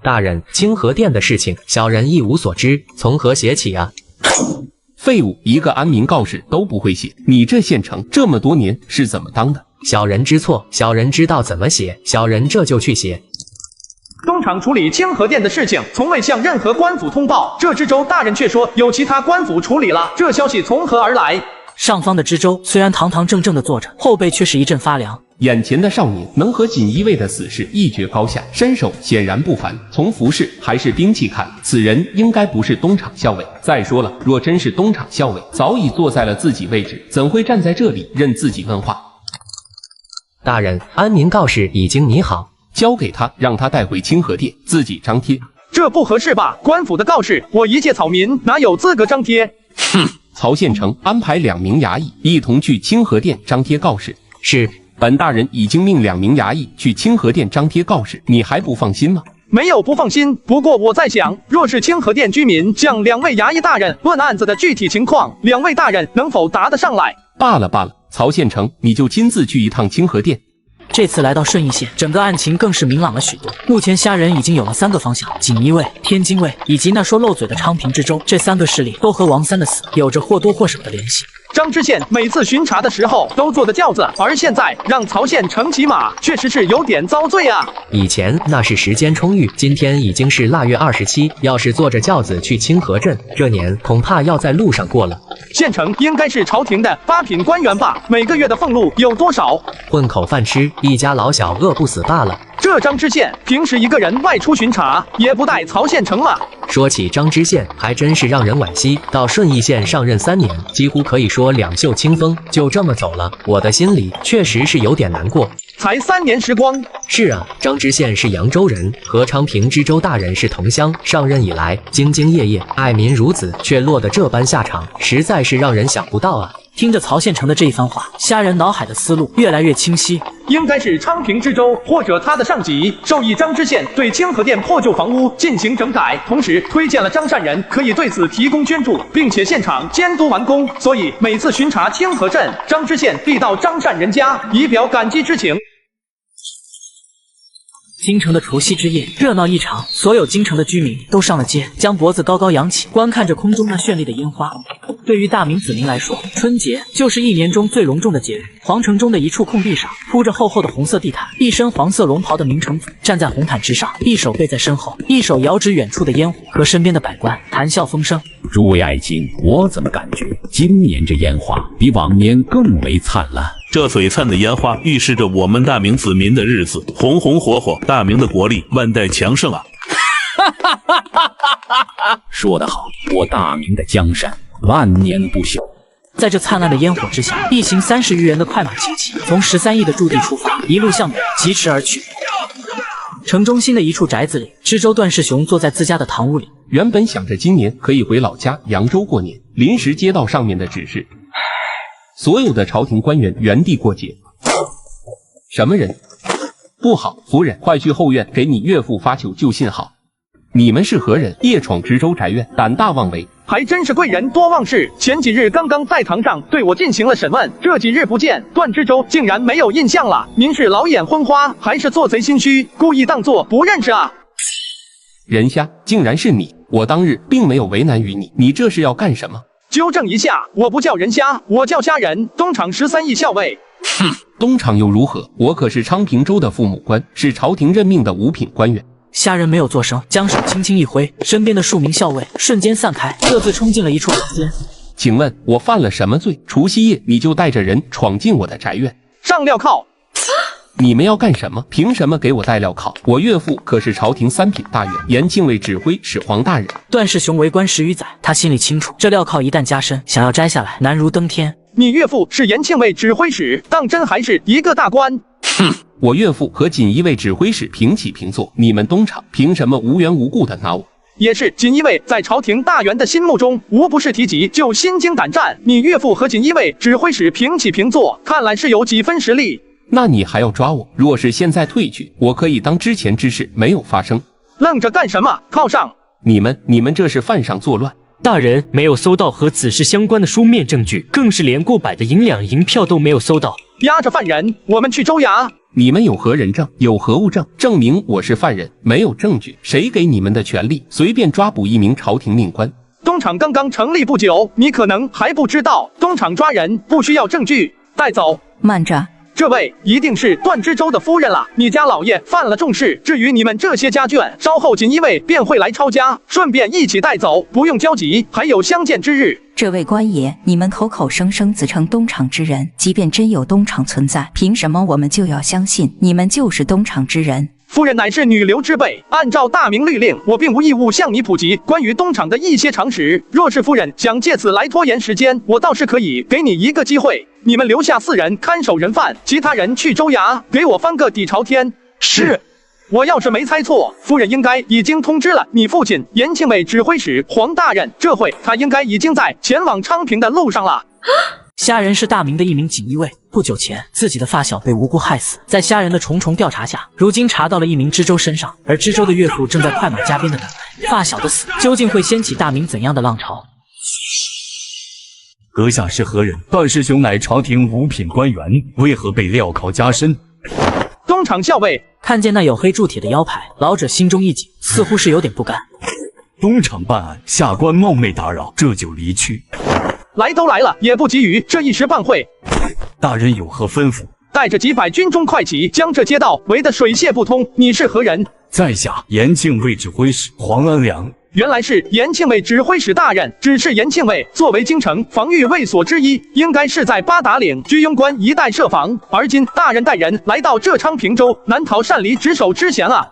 大人，清河店的事情，小人一无所知，从何写起啊？废物，一个安民告示都不会写，你这县城这么多年是怎么当的？小人知错，小人知道怎么写，小人这就去写。东厂处理清河店的事情，从未向任何官府通报，这知州大人却说有其他官府处理了，这消息从何而来？上方的知州虽然堂堂正正的坐着，后背却是一阵发凉。眼前的少年能和锦衣卫的死士一决高下，身手显然不凡。从服饰还是兵器看，此人应该不是东厂校尉。再说了，若真是东厂校尉，早已坐在了自己位置，怎会站在这里任自己问话？大人，安民告示已经拟好，交给他，让他带回清河店，自己张贴。这不合适吧？官府的告示，我一介草民哪有资格张贴？哼！曹县城安排2名衙役一同去清河店张贴告示。是。本大人已经命2名衙役去清河店张贴告示，你还不放心吗？没有不放心，不过我在想，若是清河店居民向2位衙役大人问案子的具体情况，2位大人能否答得上来？罢了，曹县城，你就亲自去一趟清河店。这次来到顺义县，整个案情更是明朗了许多。目前虾人已经有了3个方向：锦衣卫、天津卫以及那说漏嘴的昌平知州。这3个势力都和王三的死有着或多或少的联系。张知县每次巡查的时候都坐的轿子，而现在让曹县城骑马，确实是有点遭罪啊。以前那是时间充裕，今天已经是腊月27，要是坐着轿子去清河镇，这年恐怕要在路上过了。县城应该是朝廷的8品官员吧？每个月的俸禄有多少？混口饭吃，一家老小饿不死罢了。这张知县平时一个人外出巡查，也不带曹县城嘛。说起张知县，还真是让人惋惜。到顺义县上任3年，几乎可以说两袖清风，就这么走了，我的心里确实是有点难过。才3年时光。是啊，张知县是扬州人，和昌平知州大人是同乡，上任以来兢兢业业，爱民如子，却落得这般下场，实在是让人想不到啊。听着曹县城的这一番话，虾人脑海的思路越来越清晰。应该是昌平知州或者他的上级授意张知县对清河店破旧房屋进行整改，同时推荐了张善人可以对此提供捐助，并且现场监督完工。所以每次巡查清河镇，张知县必到张善人家以表感激之情。京城的除夕之夜热闹异常，所有京城的居民都上了街，将脖子高高扬起，观看着空中那绚丽的烟花。对于大明子民来说，春节就是1年中最隆重的节日。皇城中的一处空地上铺着厚厚的红色地毯，一身黄色龙袍的明成祖站在红毯之上，一手背在身后，一手遥指远处的烟火，和身边的百官谈笑风生。诸位爱卿，我怎么感觉今年这烟花比往年更为灿烂？这璀璨的烟花预示着我们大明子民的日子红红火火，大明的国力万代强盛啊！说得好，我大明的江山万年不朽。在这灿烂的烟火之下，一行30余人的快马轻骑从13亿的驻地出发，一路向北疾驰而去。城中心的一处宅子里，知州段世雄坐在自家的堂屋里。原本想着今年可以回老家扬州过年，临时接到上面的指示，所有的朝廷官员原地过节。什么人？不好，夫人，快去后院给你岳父发求救信号。你们是何人？夜闯知州宅院，胆大妄为！还真是贵人多忘事，前几日刚刚在堂上对我进行了审问，这几日不见，段知州竟然没有印象了。您是老眼昏花，还是做贼心虚，故意当作不认识啊？人瞎，竟然是你！我当日并没有为难于你，你这是要干什么？纠正一下，我不叫人瞎，我叫虾人，东厂13亿校尉。哼，东厂又如何？我可是昌平州的父母官，是朝廷任命的5品官员。虾人没有作声，将手轻轻一挥，身边的数名校尉瞬间散开，各自冲进了一处房间。请问我犯了什么罪？除夕夜你就带着人闯进我的宅院，上镣铐！你们要干什么？凭什么给我戴镣铐？我岳父可是朝廷3品大员，延庆卫指挥使黄大人。段世雄为官10余载，他心里清楚，这镣铐一旦加身，想要摘下来难如登天。你岳父是延庆卫指挥使，当真还是一个大官？哼！我岳父和锦衣卫指挥使平起平坐，你们东厂凭什么无缘无故的拿我？也是，锦衣卫在朝廷大员的心目中，无不是提及就心惊胆战。你岳父和锦衣卫指挥使平起平坐，看来是有几分实力。那你还要抓我？若是现在退去，我可以当之前之事没有发生。愣着干什么？铐上！你们这是犯上作乱。大人没有搜到和此事相关的书面证据，更是连过百的银两银票都没有搜到。押着犯人，我们去州衙。你们有何人证？有何物证证明我是犯人？没有证据，谁给你们的权利随便抓捕一名朝廷命官？东厂刚刚成立不久，你可能还不知道，东厂抓人不需要证据，带走。慢着，这位一定是段知州的夫人了。你家老爷犯了重事，至于你们这些家眷，稍后锦衣卫便会来抄家，顺便一起带走，不用焦急，还有相见之日。这位官爷，你们口口声声自称东厂之人，即便真有东厂存在，凭什么我们就要相信你们就是东厂之人？夫人乃是女流之辈，按照大明律令，我并无义务向你普及关于东厂的一些常识。若是夫人想借此来拖延时间，我倒是可以给你一个机会，你们留下4人看守人犯，其他人去州衙给我翻个底朝天。是。我要是没猜错，夫人应该已经通知了你父亲延庆卫指挥使黄大人，这会他应该已经在前往昌平的路上了。虾仁是大明的一名锦衣卫，不久前自己的发小被无辜害死，在虾仁的重重调查下，如今查到了一名知州身上，而知州的岳父正在快马加鞭的等待。发小的死究竟会掀起大明怎样的浪潮？阁下是何人？段师兄乃朝廷五品官员，为何被镣铐加身？东厂校尉看见那黝黑铸铁的腰牌，老者心中一紧，似乎是有点不甘。东厂办案，下官冒昧打扰，这就离去。来都来了，也不急于这一时半会。大人有何吩咐？带着几百军中快骑，将这街道围得水泄不通。你是何人？在下延庆卫指挥使黄安良。原来是延庆卫指挥使大人，只是延庆卫作为京城防御卫所之一，应该是在八达岭居庸关一带设防，而今大人带人来到这昌平州，难逃擅离职守之嫌啊！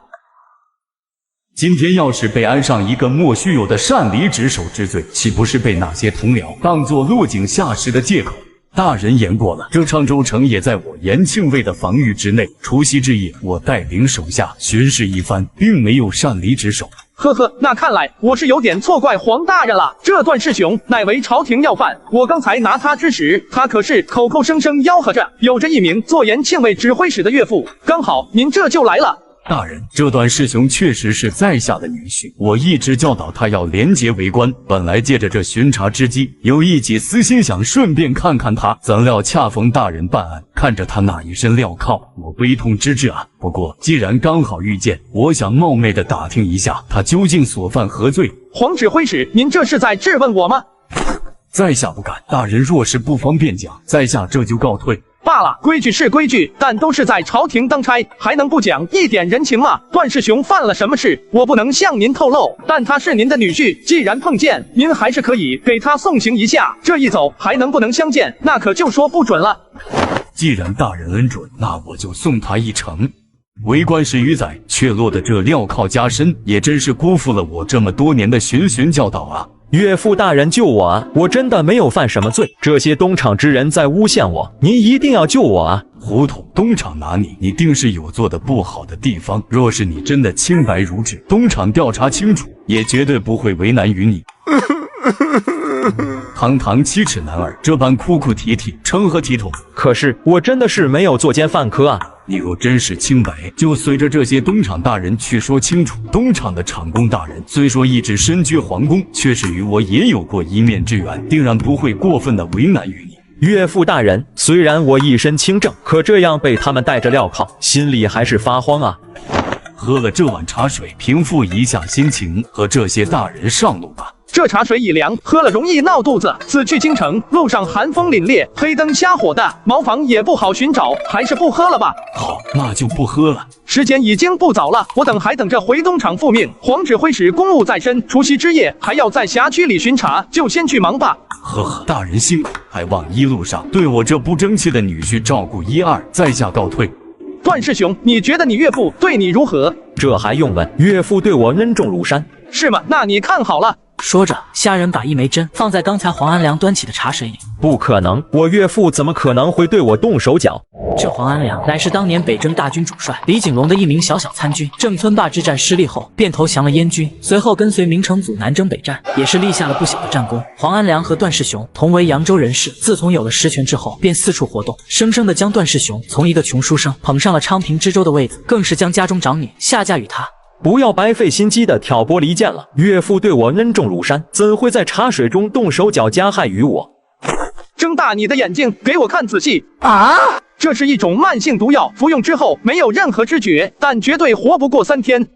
今天要是被安上一个莫须有的擅离职守之罪，岂不是被那些同僚当作落井下石的借口？大人言过了，这昌州城也在我延庆卫的防御之内。除夕之夜，我带领手下巡视一番，并没有擅离职守。呵呵，那看来我是有点错怪黄大人了。这段师兄乃为朝廷要犯，我刚才拿他之时，他可是口口声声吆喝着有着一名做延庆卫指挥使的岳父，刚好您这就来了。大人，这段师兄确实是在下的女婿，我一直教导他要廉洁为官。本来借着这巡查之机，有一己私心想顺便看看他，怎料恰逢大人办案，看着他那一身镣铐，我悲痛之至啊。不过既然刚好遇见，我想冒昧的打听一下，他究竟所犯何罪？黄指挥使，您这是在质问我吗？在下不敢，大人若是不方便讲，在下这就告退。罢了，规矩是规矩，但都是在朝廷当差，还能不讲一点人情吗？段师兄犯了什么事，我不能向您透露，但他是您的女婿，既然碰见，您还是可以给他送行一下。这一走，还能不能相见，那可就说不准了。既然大人恩准，那我就送他一程。为官10余载，却落得这镣铐加身，也真是辜负了我这么多年的循教导啊！岳父大人救我啊！我真的没有犯什么罪，这些东厂之人在诬陷我，您一定要救我啊！糊涂，东厂拿你定是有做的不好的地方。若是你真的清白如纸，东厂调查清楚，也绝对不会为难于你。堂堂7尺男儿，这般哭哭啼啼，成何体统？可是我真的是没有作奸犯科啊！你若真是清白，就随着这些东厂大人去说清楚。东厂的厂公大人虽说一直身居皇宫，却是与我也有过一面之缘，定然不会过分的为难于你。岳父大人，虽然我一身清正，可这样被他们带着镣铐，心里还是发慌啊。喝了这碗茶水，平复一下心情，和这些大人上路吧。这茶水已凉，喝了容易闹肚子。此去京城，路上寒风凛冽，黑灯瞎火的，茅房也不好寻找，还是不喝了吧。好，那就不喝了。时间已经不早了，我还等着回东厂复命。黄指挥使公务在身，除夕之夜还要在辖区里巡查，就先去忙吧。呵呵，大人辛苦，还望一路上对我这不争气的女婿照顾一二，在下告退。段师兄，你觉得你岳父对你如何？这还用问？岳父对我恩重如山。是吗？那你看好了。说着，虾仁把一枚针放在刚才黄安良端起的茶水里。不可能，我岳父怎么可能会对我动手脚？这黄安良乃是当年北征大军主帅李景龙的一名小参军，郑村坝之战失利后便投降了燕军，随后跟随明成祖南征北战，也是立下了不小的战功。黄安良和段世雄同为扬州人士，自从有了实权之后，便四处活动，生生的将段世雄从一个穷书生捧上了昌平知州的位子，更是将家中长女下嫁与他。不要白费心机的挑拨离间了，岳父对我恩重如山，怎会在茶水中动手脚加害于我？睁大你的眼睛，给我看仔细啊！这是一种慢性毒药，服用之后没有任何知觉，但绝对活不过3天。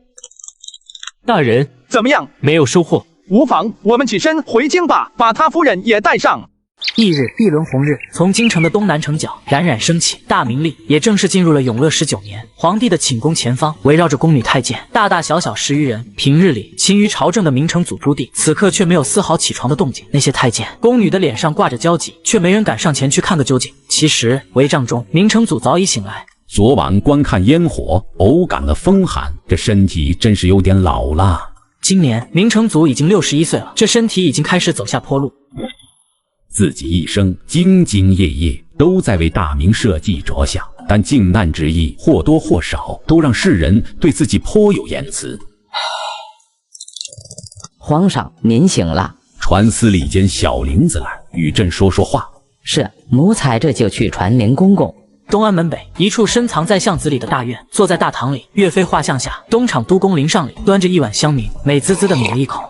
大人，怎么样？没有收获。无妨，我们起身回京吧，把他夫人也带上。翌日，一轮红日从京城的东南城角冉冉升起，大明历也正式进入了永乐19年。皇帝的寝宫前方围绕着宫女太监，大大小小10余人。平日里勤于朝政的明成祖朱棣，此刻却没有丝毫起床的动静。那些太监、宫女的脸上挂着焦急，却没人敢上前去看个究竟。其实帷帐中，明成祖早已醒来。昨晚观看烟火，偶感了风寒，这身体真是有点老了。今年明成祖已经61岁了，这身体已经开始走下坡路。自己一生兢兢业业，都在为大明社稷着想，但靖难之役或多或少都让世人对自己颇有言辞。皇上，您醒了。传司礼监小林子来，与朕说说话。是，奴才这就去传林公公。东安门北一处深藏在巷子里的大院，坐在大堂里，岳飞画像下，东厂督工林尚礼端着一碗香茗，美滋滋地抿了一口。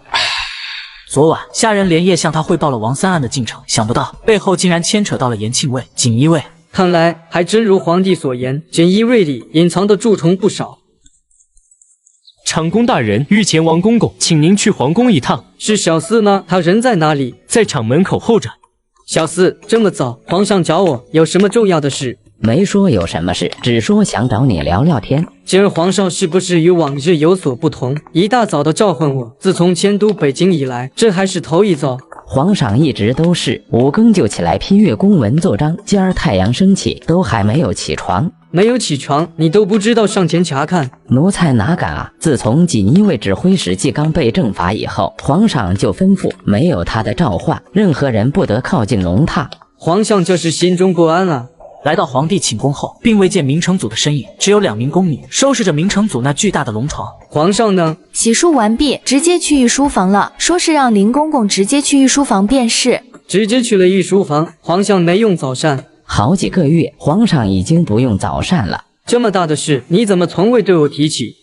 昨晚下人连夜向他汇报了王三案的进程，想不到背后竟然牵扯到了延庆卫、锦衣卫。看来还真如皇帝所言，锦衣卫里隐藏的蛀虫不少。长工大人御前王公公，请您去皇宫一趟。是小厮呢？他人在哪里？在厂门口候着。小厮，这么早，皇上找我有什么重要的事？没说有什么事，只说想找你聊聊天。今儿皇上是不是与往日有所不同？一大早的召唤我，自从迁都北京以来，这还是头一遭。皇上一直都是5更就起来批阅公文奏章，今儿太阳升起，都还没有起床。没有起床，你都不知道上前查看？奴才哪敢啊！自从锦衣卫指挥使纪纲被正法以后，皇上就吩咐，没有他的召唤，任何人不得靠近龙榻。皇上这是心中不安啊！来到皇帝寝宫后，并未见明成祖的身影，只有2名宫女收拾着明成祖那巨大的龙床。皇上呢？洗漱完毕，直接去御书房了，说是让林公公直接去御书房便是。直接去了御书房，皇上没用早膳。好几个月，皇上已经不用早膳了。这么大的事，你怎么从未对我提起？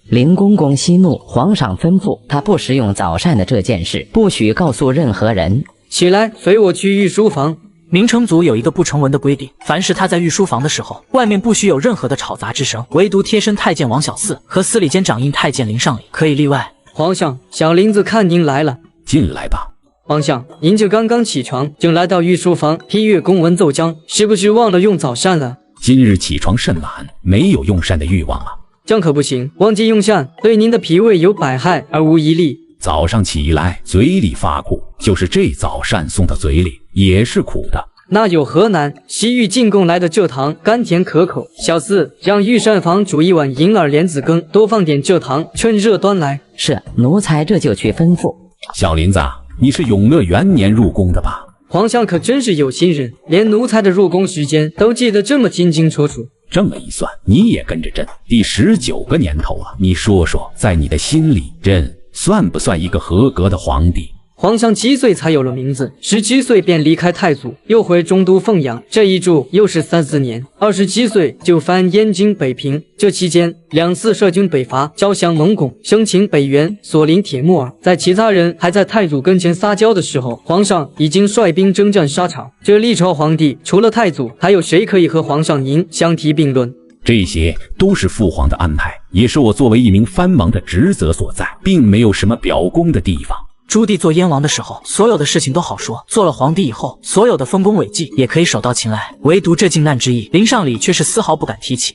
林公公息怒，皇上吩咐他不食用早膳的这件事，不许告诉任何人。起来，随我去御书房。明成祖有一个不成文的规定，凡是他在御书房的时候，外面不许有任何的吵杂之声，唯独贴身太监王小四和司礼监掌印太监林尚礼可以例外。皇上，小林子看您来了，进来吧。皇上，您这刚刚起床就来到御书房批阅公文奏章，是不是忘了用早膳了？今日起床甚晚，没有用膳的欲望啊。这样可不行，忘记用膳对您的脾胃有百害而无一利。早上起来嘴里发苦，就是这早膳送到嘴里也是苦的。那有何难？西域进贡来的蔗糖甘甜可口。小厮，让御膳房煮一碗银耳莲子羹，多放点蔗糖，趁热端来。是，奴才这就去吩咐。小林子，你是永乐元年入宫的吧？皇上可真是有心人，连奴才的入宫时间都记得这么清清楚楚。这么一算，你也跟着朕第19个年头了。你说说，在你的心里，朕算不算一个合格的皇帝？皇上7岁才有了名字，17岁便离开太祖，又回中都凤阳，这一住又是3-4年。27岁就翻燕京北平，这期间2次率军北伐，招降蒙古，生擒北元，锁临铁木儿。在其他人还在太祖跟前撒娇的时候，皇上已经率兵征战沙场。这历朝皇帝除了太祖，还有谁可以和皇上您相提并论？这些都是父皇的安排，也是我作为一名藩王的职责所在，并没有什么表功的地方。朱棣做燕王的时候，所有的事情都好说；做了皇帝以后，所有的丰功伟绩也可以手到擒来。唯独这靖难之役，林尚礼却是丝毫不敢提起。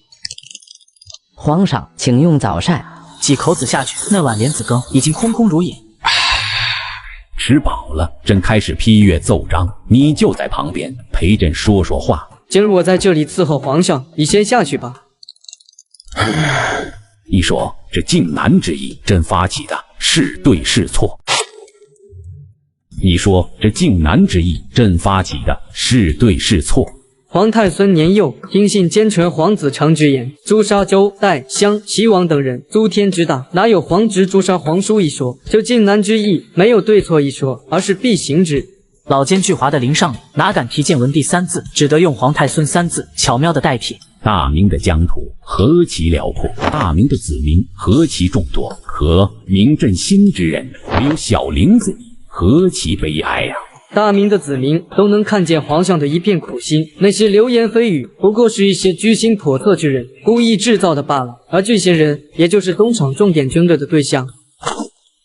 皇上，请用早膳。几口子下去，那碗莲子羹已经空空如也。吃饱了，朕开始批阅奏章，你就在旁边陪朕说说话。今儿我在这里伺候皇上，你先下去吧。你说这靖难之役，朕发起的是对是错？你说这靖难之役，朕发起的是对是错？皇太孙年幼，听信奸臣皇子常之言，诛杀周、代、襄、齐王等人，诛天之大，哪有皇侄诛杀皇叔一说？这靖难之役没有对错一说，而是必行之。老奸巨猾的林尚礼哪敢提见文帝3字，只得用皇太孙3字巧妙的代替。大明的疆土何其辽阔，大明的子民何其众多，可明朕心之人唯有小林子你，何其悲哀呀！大明的子民都能看见皇上的一片苦心，那些流言蜚语不过是一些居心叵测之人故意制造的罢了，而这些人也就是东厂重点盯着的对象。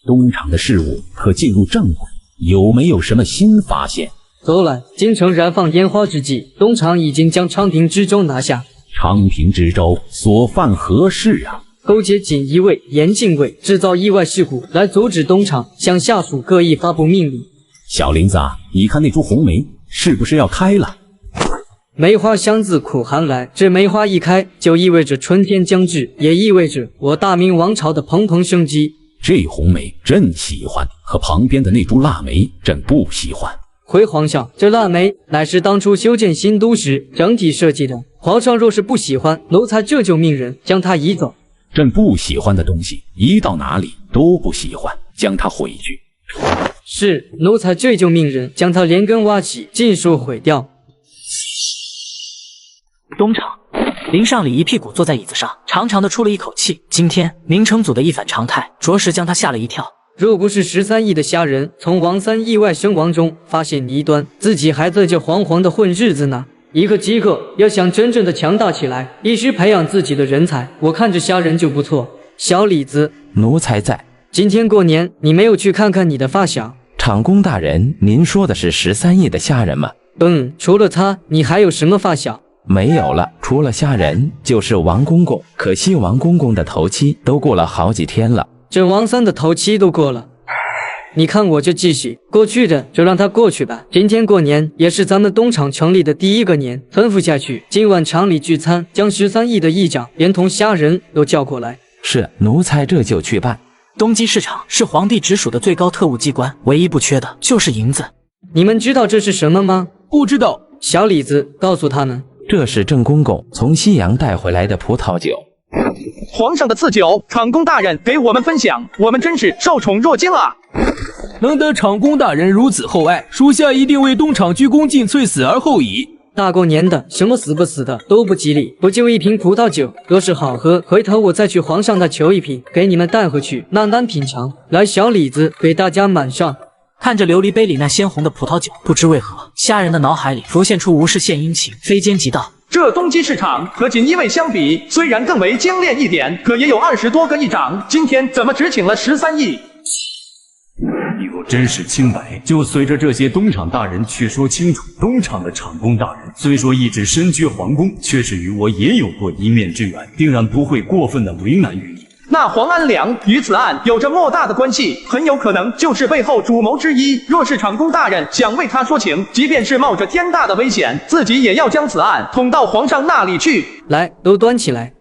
东厂的事务可进入正轨，有没有什么新发现？昨晚京城燃放烟花之际，东厂已经将昌平知州拿下。昌平知州所犯何事啊？勾结锦衣卫、严禁卫，制造意外事故，来阻止东厂向下属各邑发布命令。小林子啊，你看那株红梅是不是要开了？梅花香自苦寒来，这梅花一开，就意味着春天将至，也意味着我大明王朝的蓬蓬生机。这红梅朕喜欢，和旁边的那株腊梅朕不喜欢。回皇上，这腊梅乃是当初修建新都时整体设计的，皇上若是不喜欢，奴才这就命人将它移走。朕不喜欢的东西，移到哪里都不喜欢，将它毁去。是，奴才这就命人将它连根挖起，尽数毁掉。东厂，林尚礼一屁股坐在椅子上，长长的出了一口气。今天明成祖的一反常态，着实将他吓了一跳。若不是13亿的虾人从王三意外身亡中发现倪端，自己还在这惶惶的混日子呢。一个饥渴要想真正的强大起来，必须培养自己的人才。我看这虾人就不错。小李子，奴才在。今天过年，你没有去看看你的发小？长工大人，您说的是13亿的虾人吗？除了他，你还有什么发小？没有了，除了虾人，就是王公公。可惜王公公的头七都过了好几天了。这王三的头七都过了。你看我就继续，过去的就让它过去吧。今天过年也是咱们东厂成立的第1个年，吩咐下去，今晚厂里聚餐，将13亿的议长连同虾人都叫过来。是，奴才这就去办。东极市场是皇帝直属的最高特务机关，唯一不缺的就是银子。你们知道这是什么吗？不知道。小李子，告诉他们，这是郑公公从西洋带回来的葡萄酒。皇上的赐酒，厂公大人给我们分享，我们真是受宠若惊啊！能得厂公大人如此厚爱，属下一定为东厂鞠躬尽瘁，死而后已。大过年的，什么死不死的都不吉利，不就一瓶葡萄酒，若是好喝，回头我再去皇上那求一瓶，给你们带回去，慢慢品尝。来，小李子给大家满上。看着琉璃杯里那鲜红的葡萄酒，不知为何，虾人的脑海里浮现出无事献殷勤，非奸即盗。这东极市场和锦衣卫相比，虽然更为精炼一点，可也有20多个议长，今天怎么只请了13亿？你若真是清白，就随着这些东厂大人去说清楚。东厂的厂公大人虽说一直身居皇宫，却是与我也有过一面之缘，定然不会过分的为难于你。那黄安良与此案有着莫大的关系，很有可能就是背后主谋之一。若是厂公大人想为他说情，即便是冒着天大的危险，自己也要将此案捅到皇上那里去。来，都端起来。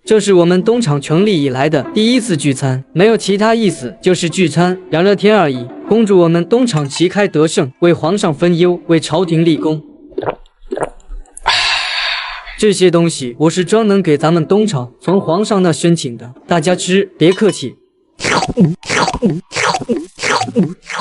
这是我们东厂成立以来的第1次聚餐，没有其他意思，就是聚餐聊聊天而已。恭祝我们东厂旗开得胜，为皇上分忧，为朝廷立功。这些东西我是专门给咱们东厂从皇上那申请的，大家吃，别客气。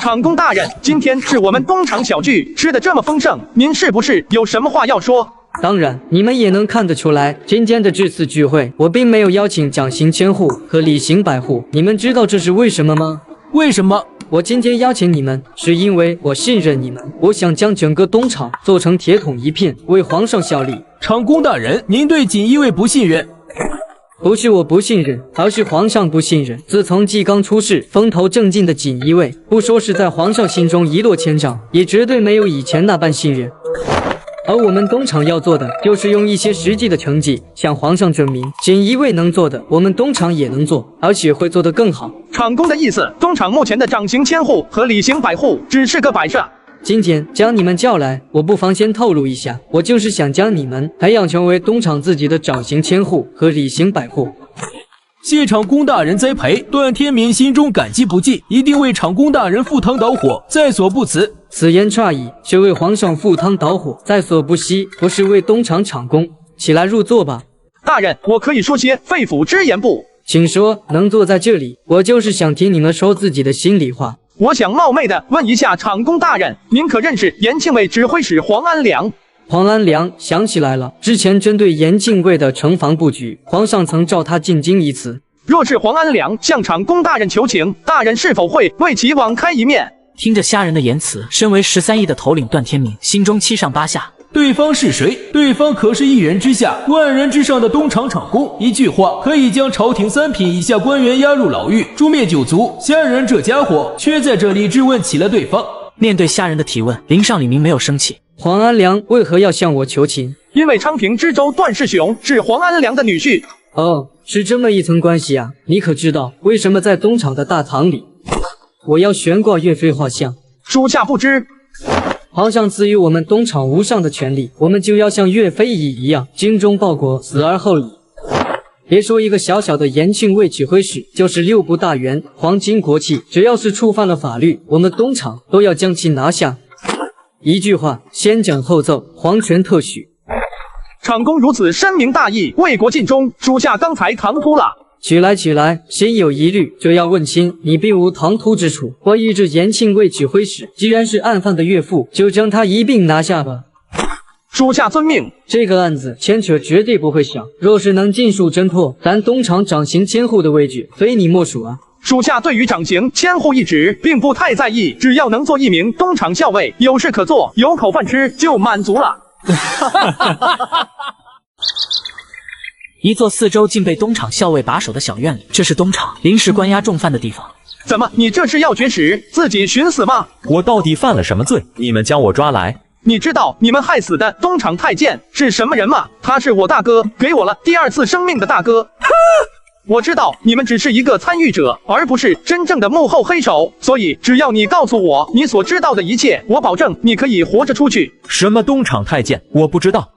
厂公大人，今天是我们东厂小聚，吃的这么丰盛，您是不是有什么话要说？当然，你们也能看得出来，今天的这次聚会，我并没有邀请蒋行千户和李行百户。你们知道这是为什么吗？为什么？我今天邀请你们，是因为我信任你们，我想将整个东厂做成铁桶一片，为皇上效力。厂公大人，您对锦衣卫不信任？不是我不信任，而是皇上不信任。自从纪刚出事，风头正劲的锦衣卫，不说是在皇上心中一落千丈，也绝对没有以前那般信任。而我们东厂要做的，就是用一些实际的成绩向皇上证明，锦衣卫能做的，我们东厂也能做，而且会做得更好。厂公的意思，东厂目前的掌刑千户和理刑百户只是个摆设。今天将你们叫来，我不妨先透露一下，我就是想将你们培养成为东厂自己的掌刑千户和理刑百户。谢厂公大人栽培，段天明心中感激不尽，一定为厂公大人赴汤蹈火，在所不辞。此言差矣，是为皇上赴汤蹈火，在所不惜，不是为东厂厂公。起来入座吧。大人，我可以说些肺腑之言不？请说，能坐在这里，我就是想听你们说自己的心里话。我想冒昧的问一下厂公大人，您可认识延庆卫指挥使黄安良？黄安良，想起来了，之前针对延庆卫的城防布局，皇上曾召他进京一次。若是黄安良向厂公大人求情，大人是否会为其网开一面？听着虾人的言辞，身为13亿的头领段天明心中七上八下。对方是谁？对方可是一人之下，万人之上的东厂厂公。一句话可以将朝廷3品以下官员押入牢狱，诛灭9族。虾人这家伙却在这里质问起了对方。面对虾人的提问，林尚礼明没有生气。黄安良为何要向我求情？因为昌平知州段世雄是黄安良的女婿。哦，是这么一层关系啊！你可知道为什么在东厂的大堂里，我要悬挂岳飞画像？属下不知。皇上赐予我们东厂无上的权力，我们就要像岳飞一样精忠报国，死而后已。别说一个小小的延庆卫指挥使，就是6部大员、皇亲国戚，只要是触犯了法律，我们东厂都要将其拿下。一句话，先斩后奏，皇权特许。厂公如此深明大义，为国尽忠，属下刚才唐突了。起来起来，心有疑虑就要问清，你并无唐突之处。我依着延庆卫指挥使，既然是案犯的岳父，就将他一并拿下吧。属下遵命。这个案子牵扯绝对不会小，若是能尽数侦破，咱东厂掌刑千户的位置非你莫属啊！属下对于掌刑千户一职并不太在意，只要能做一名东厂校尉，有事可做，有口饭吃就满足了。一座四周竟被东厂校尉把守的小院里，这是东厂临时关押重犯的地方。怎么，你这是要绝食，自己寻死吗？我到底犯了什么罪？你们将我抓来？你知道你们害死的东厂太监是什么人吗？他是我大哥，给我了第2次生命的大哥。我知道你们只是一个参与者，而不是真正的幕后黑手，所以只要你告诉我你所知道的一切，我保证你可以活着出去。什么东厂太监？我不知道。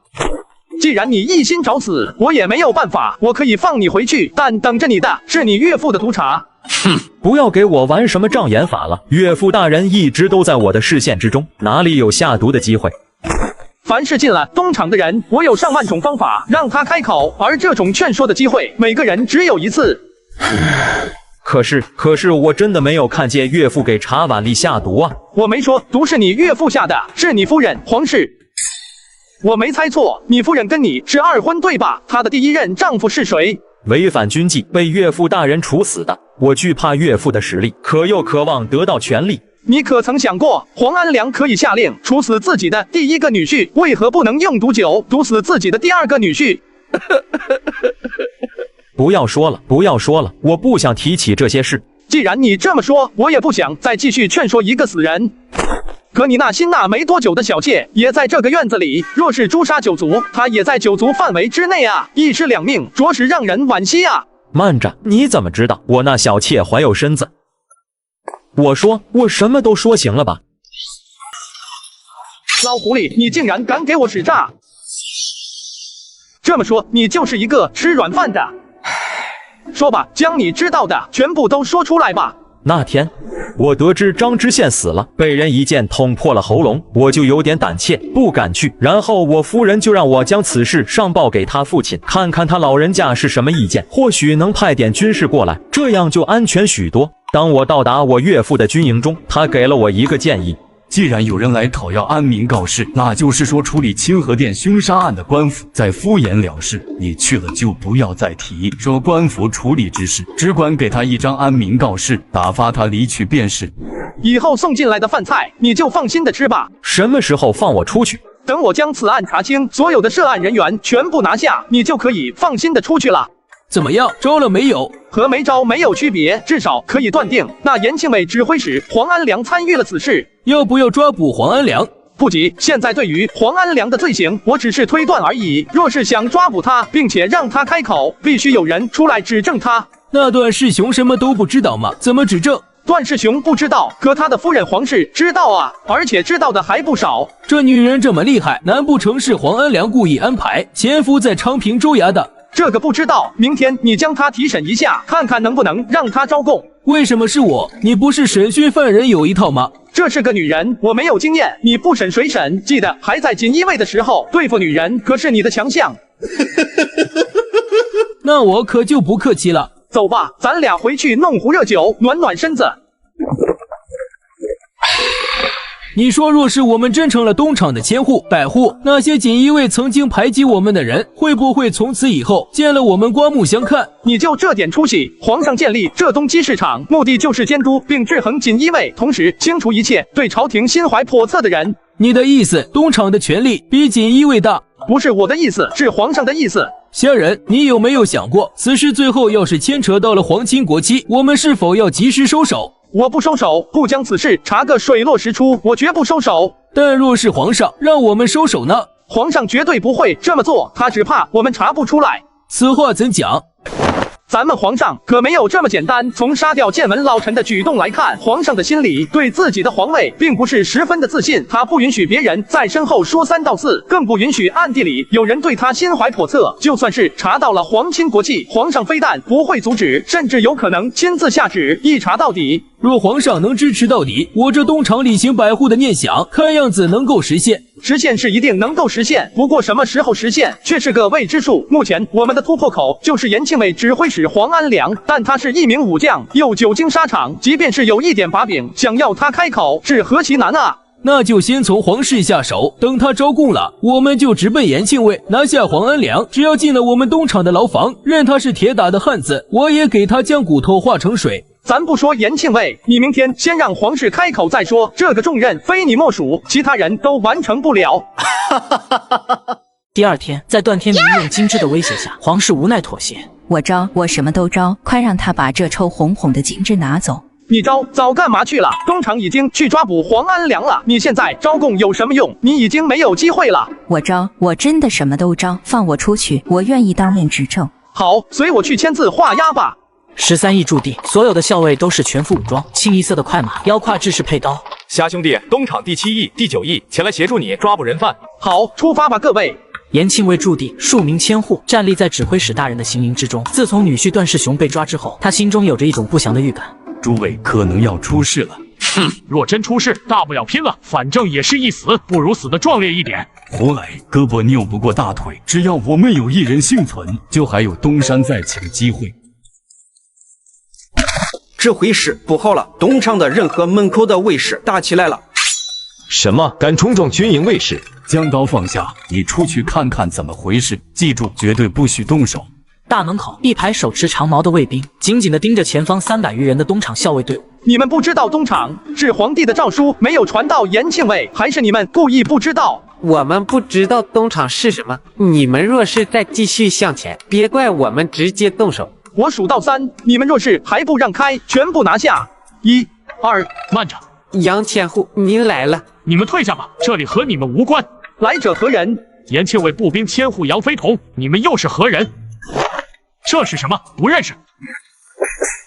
既然你一心找死，我也没有办法，我可以放你回去，但等着你的是你岳父的督察。哼，不要给我玩什么障眼法了，岳父大人一直都在我的视线之中，哪里有下毒的机会？凡是进了东厂的人，我有上万种方法让他开口，而这种劝说的机会，每个人只有一次。可是我真的没有看见岳父给茶碗里下毒啊！我没说毒是你岳父下的，是你夫人黄氏。我没猜错，你夫人跟你是2婚对吧？她的第1任丈夫是谁？违反军纪被岳父大人处死的。我惧怕岳父的实力，可又渴望得到权力。你可曾想过，黄安良可以下令处死自己的第1个女婿，为何不能用毒酒毒死自己的第2个女婿？不要说了，不要说了，我不想提起这些事。既然你这么说，我也不想再继续劝说一个死人。可你那新纳没多久的小妾也在这个院子里，若是诛杀九族，她也在九族范围之内啊，一尸两命，着实让人惋惜啊。慢着，你怎么知道我那小妾怀有身子？我说，我什么都说行了吧？老狐狸，你竟然敢给我使诈！这么说，你就是一个吃软饭的。说吧，将你知道的全部都说出来吧。那天，我得知张知县死了，被人一剑捅破了喉咙，我就有点胆怯，不敢去。然后我夫人就让我将此事上报给他父亲，看看他老人家是什么意见，或许能派点军士过来，这样就安全许多。当我到达我岳父的军营中，他给了我一个建议。既然有人来讨要安民告示，那就是说处理清河店凶杀案的官府在敷衍了事。你去了就不要再提说官府处理之事，只管给他一张安民告示，打发他离去便是。以后送进来的饭菜你就放心的吃吧。什么时候放我出去？等我将此案查清，所有的涉案人员全部拿下，你就可以放心的出去了。怎么样，招了没有？和没招没有区别，至少可以断定那延庆卫指挥使黄安良参与了此事。要不要抓捕黄安良？不急，现在对于黄安良的罪行，我只是推断而已。若是想抓捕他，并且让他开口，必须有人出来指证他。那段世雄什么都不知道吗？怎么指证？段世雄不知道，可他的夫人黄氏知道啊，而且知道的还不少。这女人这么厉害，难不成是黄安良故意安排潜伏在昌平州衙的？这个不知道，明天你将他提审一下，看看能不能让他招供。为什么是我？你不是审讯犯人有一套吗？这是个女人，我没有经验，你不审谁审？记得还在锦衣卫的时候，对付女人可是你的强项。那我可就不客气了。走吧，咱俩回去弄壶热酒，暖暖身子。你说，若是我们真成了东厂的千户、百户，那些锦衣卫曾经排挤我们的人，会不会从此以后见了我们刮目相看？你就这点出息？皇上建立浙东鸡市场，目的就是监督并制衡锦衣卫，同时清除一切对朝廷心怀叵测的人。你的意思，东厂的权力比锦衣卫大？不是我的意思，是皇上的意思。虾仁，你有没有想过，此事最后要是牵扯到了皇亲国戚，我们是否要及时收手？我不收手，不将此事查个水落石出，我绝不收手。但若是皇上让我们收手呢？皇上绝对不会这么做，他只怕我们查不出来。此话怎讲？咱们皇上可没有这么简单。从杀掉建文老臣的举动来看，皇上的心里对自己的皇位并不是十分的自信。他不允许别人在身后说三道四，更不允许暗地里有人对他心怀叵测。就算是查到了皇亲国戚，皇上非但不会阻止，甚至有可能亲自下旨一查到底。若皇上能支持到底，我这东厂里行百户的念想，看样子能够实现。实现是一定能够实现，不过什么时候实现却是个未知数。目前我们的突破口就是延庆卫指挥使黄安良，但他是一名武将，又久经沙场，即便是有一点把柄，想要他开口是何其难啊！那就先从皇室下手，等他招供了，我们就直奔延庆卫，拿下黄安良。只要进了我们东厂的牢房，认他是铁打的汉子，我也给他将骨头化成水。咱不说延庆卫，你明天先让皇室开口再说。这个重任非你莫属，其他人都完成不了。第二天，在段天明用金枝的威胁下，皇室无奈妥协。我招，我什么都招，快让他把这臭红红的金枝拿走。你招早干嘛去了？东厂已经去抓捕黄安良了，你现在招供有什么用？你已经没有机会了。我招，我真的什么都招，放我出去，我愿意当面指证。好，随我去签字画押吧。13亿驻地，所有的校尉都是全副武装，清一色的快马，腰挎制式佩刀。虾兄弟，东厂第7翼、第9翼前来协助你抓捕人犯。好，出发吧，各位。延庆卫驻地数名千户站立在指挥使大人的行营之中。自从女婿段世雄被抓之后，他心中有着一种不祥的预感。诸位可能要出事了。哼，若真出事，大不了拼了，反正也是一死，不如死得壮烈一点。胡来，胳膊拗不过大腿，只要我们有一人幸存，就还有东山再起的机会。指挥使不好了，东厂的任何门口的卫士打起来了。什么？敢冲撞军营卫士？将刀放下，你出去看看怎么回事。记住，绝对不许动手。大门口，一排手持长矛的卫兵紧紧地盯着前方300余人的东厂校尉队伍。你们不知道东厂是皇帝的诏书没有传到延庆卫，还是你们故意不知道？我们不知道东厂是什么。你们若是再继续向前，别怪我们直接动手。我数到3，你们若是还不让开，全部拿下。1、2，慢着，杨千户，您来了。你们退下吧，这里和你们无关。来者何人？延庆卫步兵千户杨飞同，你们又是何人？这是什么？不认识。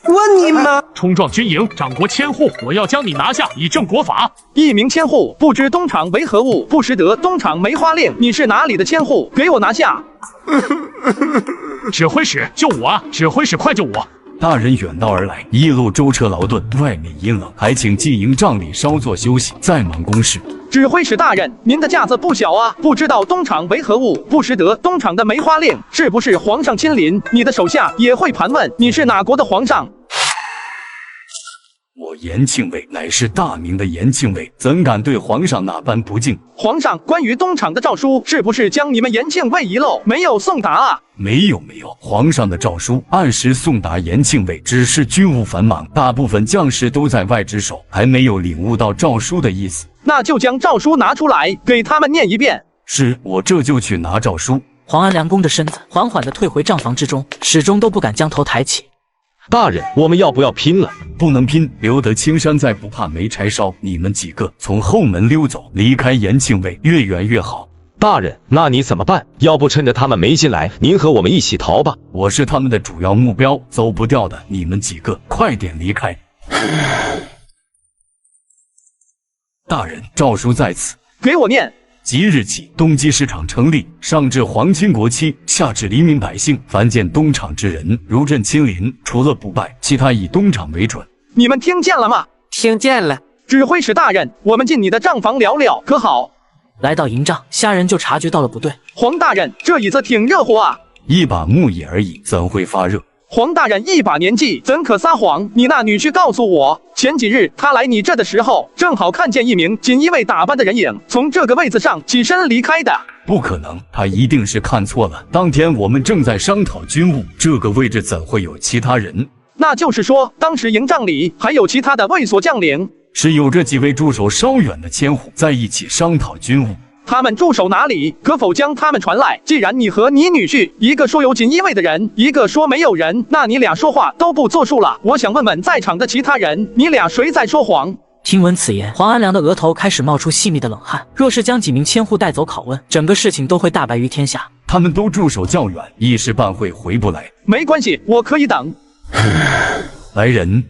问你们，冲撞军营，掌国千户，我要将你拿下，以正国法。一名千户不知东厂为何物，不识得东厂梅花令。你是哪里的千户？给我拿下！指挥使，救我啊！指挥使，快救我！大人远道而来，一路舟车劳顿，外面阴冷，还请进营帐里稍作休息，再忙公事。指挥使大人，您的架子不小啊！不知道东厂为何物，不识得东厂的梅花令，是不是皇上亲临？你的手下也会盘问你是哪国的皇上？我延庆卫乃是大明的延庆卫，怎敢对皇上那般不敬？皇上关于东厂的诏书，是不是将你们延庆卫遗漏，没有送达啊？没有，皇上的诏书按时送达延庆卫，只是军务繁忙，大部分将士都在外值守，还没有领悟到诏书的意思。那就将诏书拿出来，给他们念一遍。是，我这就去拿诏书。黄安良弓着身子，缓缓地退回帐房之中，始终都不敢将头抬起。大人，我们要不要拼了？不能拼，留得青山在，不怕没柴烧。你们几个从后门溜走，离开延庆卫，越远越好。大人，那你怎么办？要不趁着他们没进来，您和我们一起逃吧。我是他们的主要目标，走不掉的。你们几个快点离开。大人，诏书在此，给我念。即日起，东基市场成立，上至皇亲国戚，下至黎民百姓，凡见东厂之人，如朕亲临，除了不拜，其他以东厂为准。你们听见了吗？听见了。指挥使大人，我们进你的帐房聊聊，可好？来到营帐，虾人就察觉到了不对。黄大人，这椅子挺热乎啊。一把木椅而已，怎会发热？黄大人一把年纪，怎可撒谎？你那女婿告诉我，前几日他来你这的时候，正好看见一名锦衣卫打扮的人影从这个位子上起身离开的。不可能，他一定是看错了。当天我们正在商讨军务，这个位置怎会有其他人？那就是说，当时营帐里还有其他的卫所将领，是有这几位驻守稍远的千户在一起商讨军务。他们驻守哪里？可否将他们传来？既然你和你女婿，一个说有锦衣卫的人，一个说没有人，那你俩说话都不作数了。我想问问在场的其他人，你俩谁在说谎？听闻此言，黄安良的额头开始冒出细密的冷汗。若是将几名千户带走拷问，整个事情都会大白于天下。他们都驻守较远，一时半会回不来。没关系，我可以等。来人，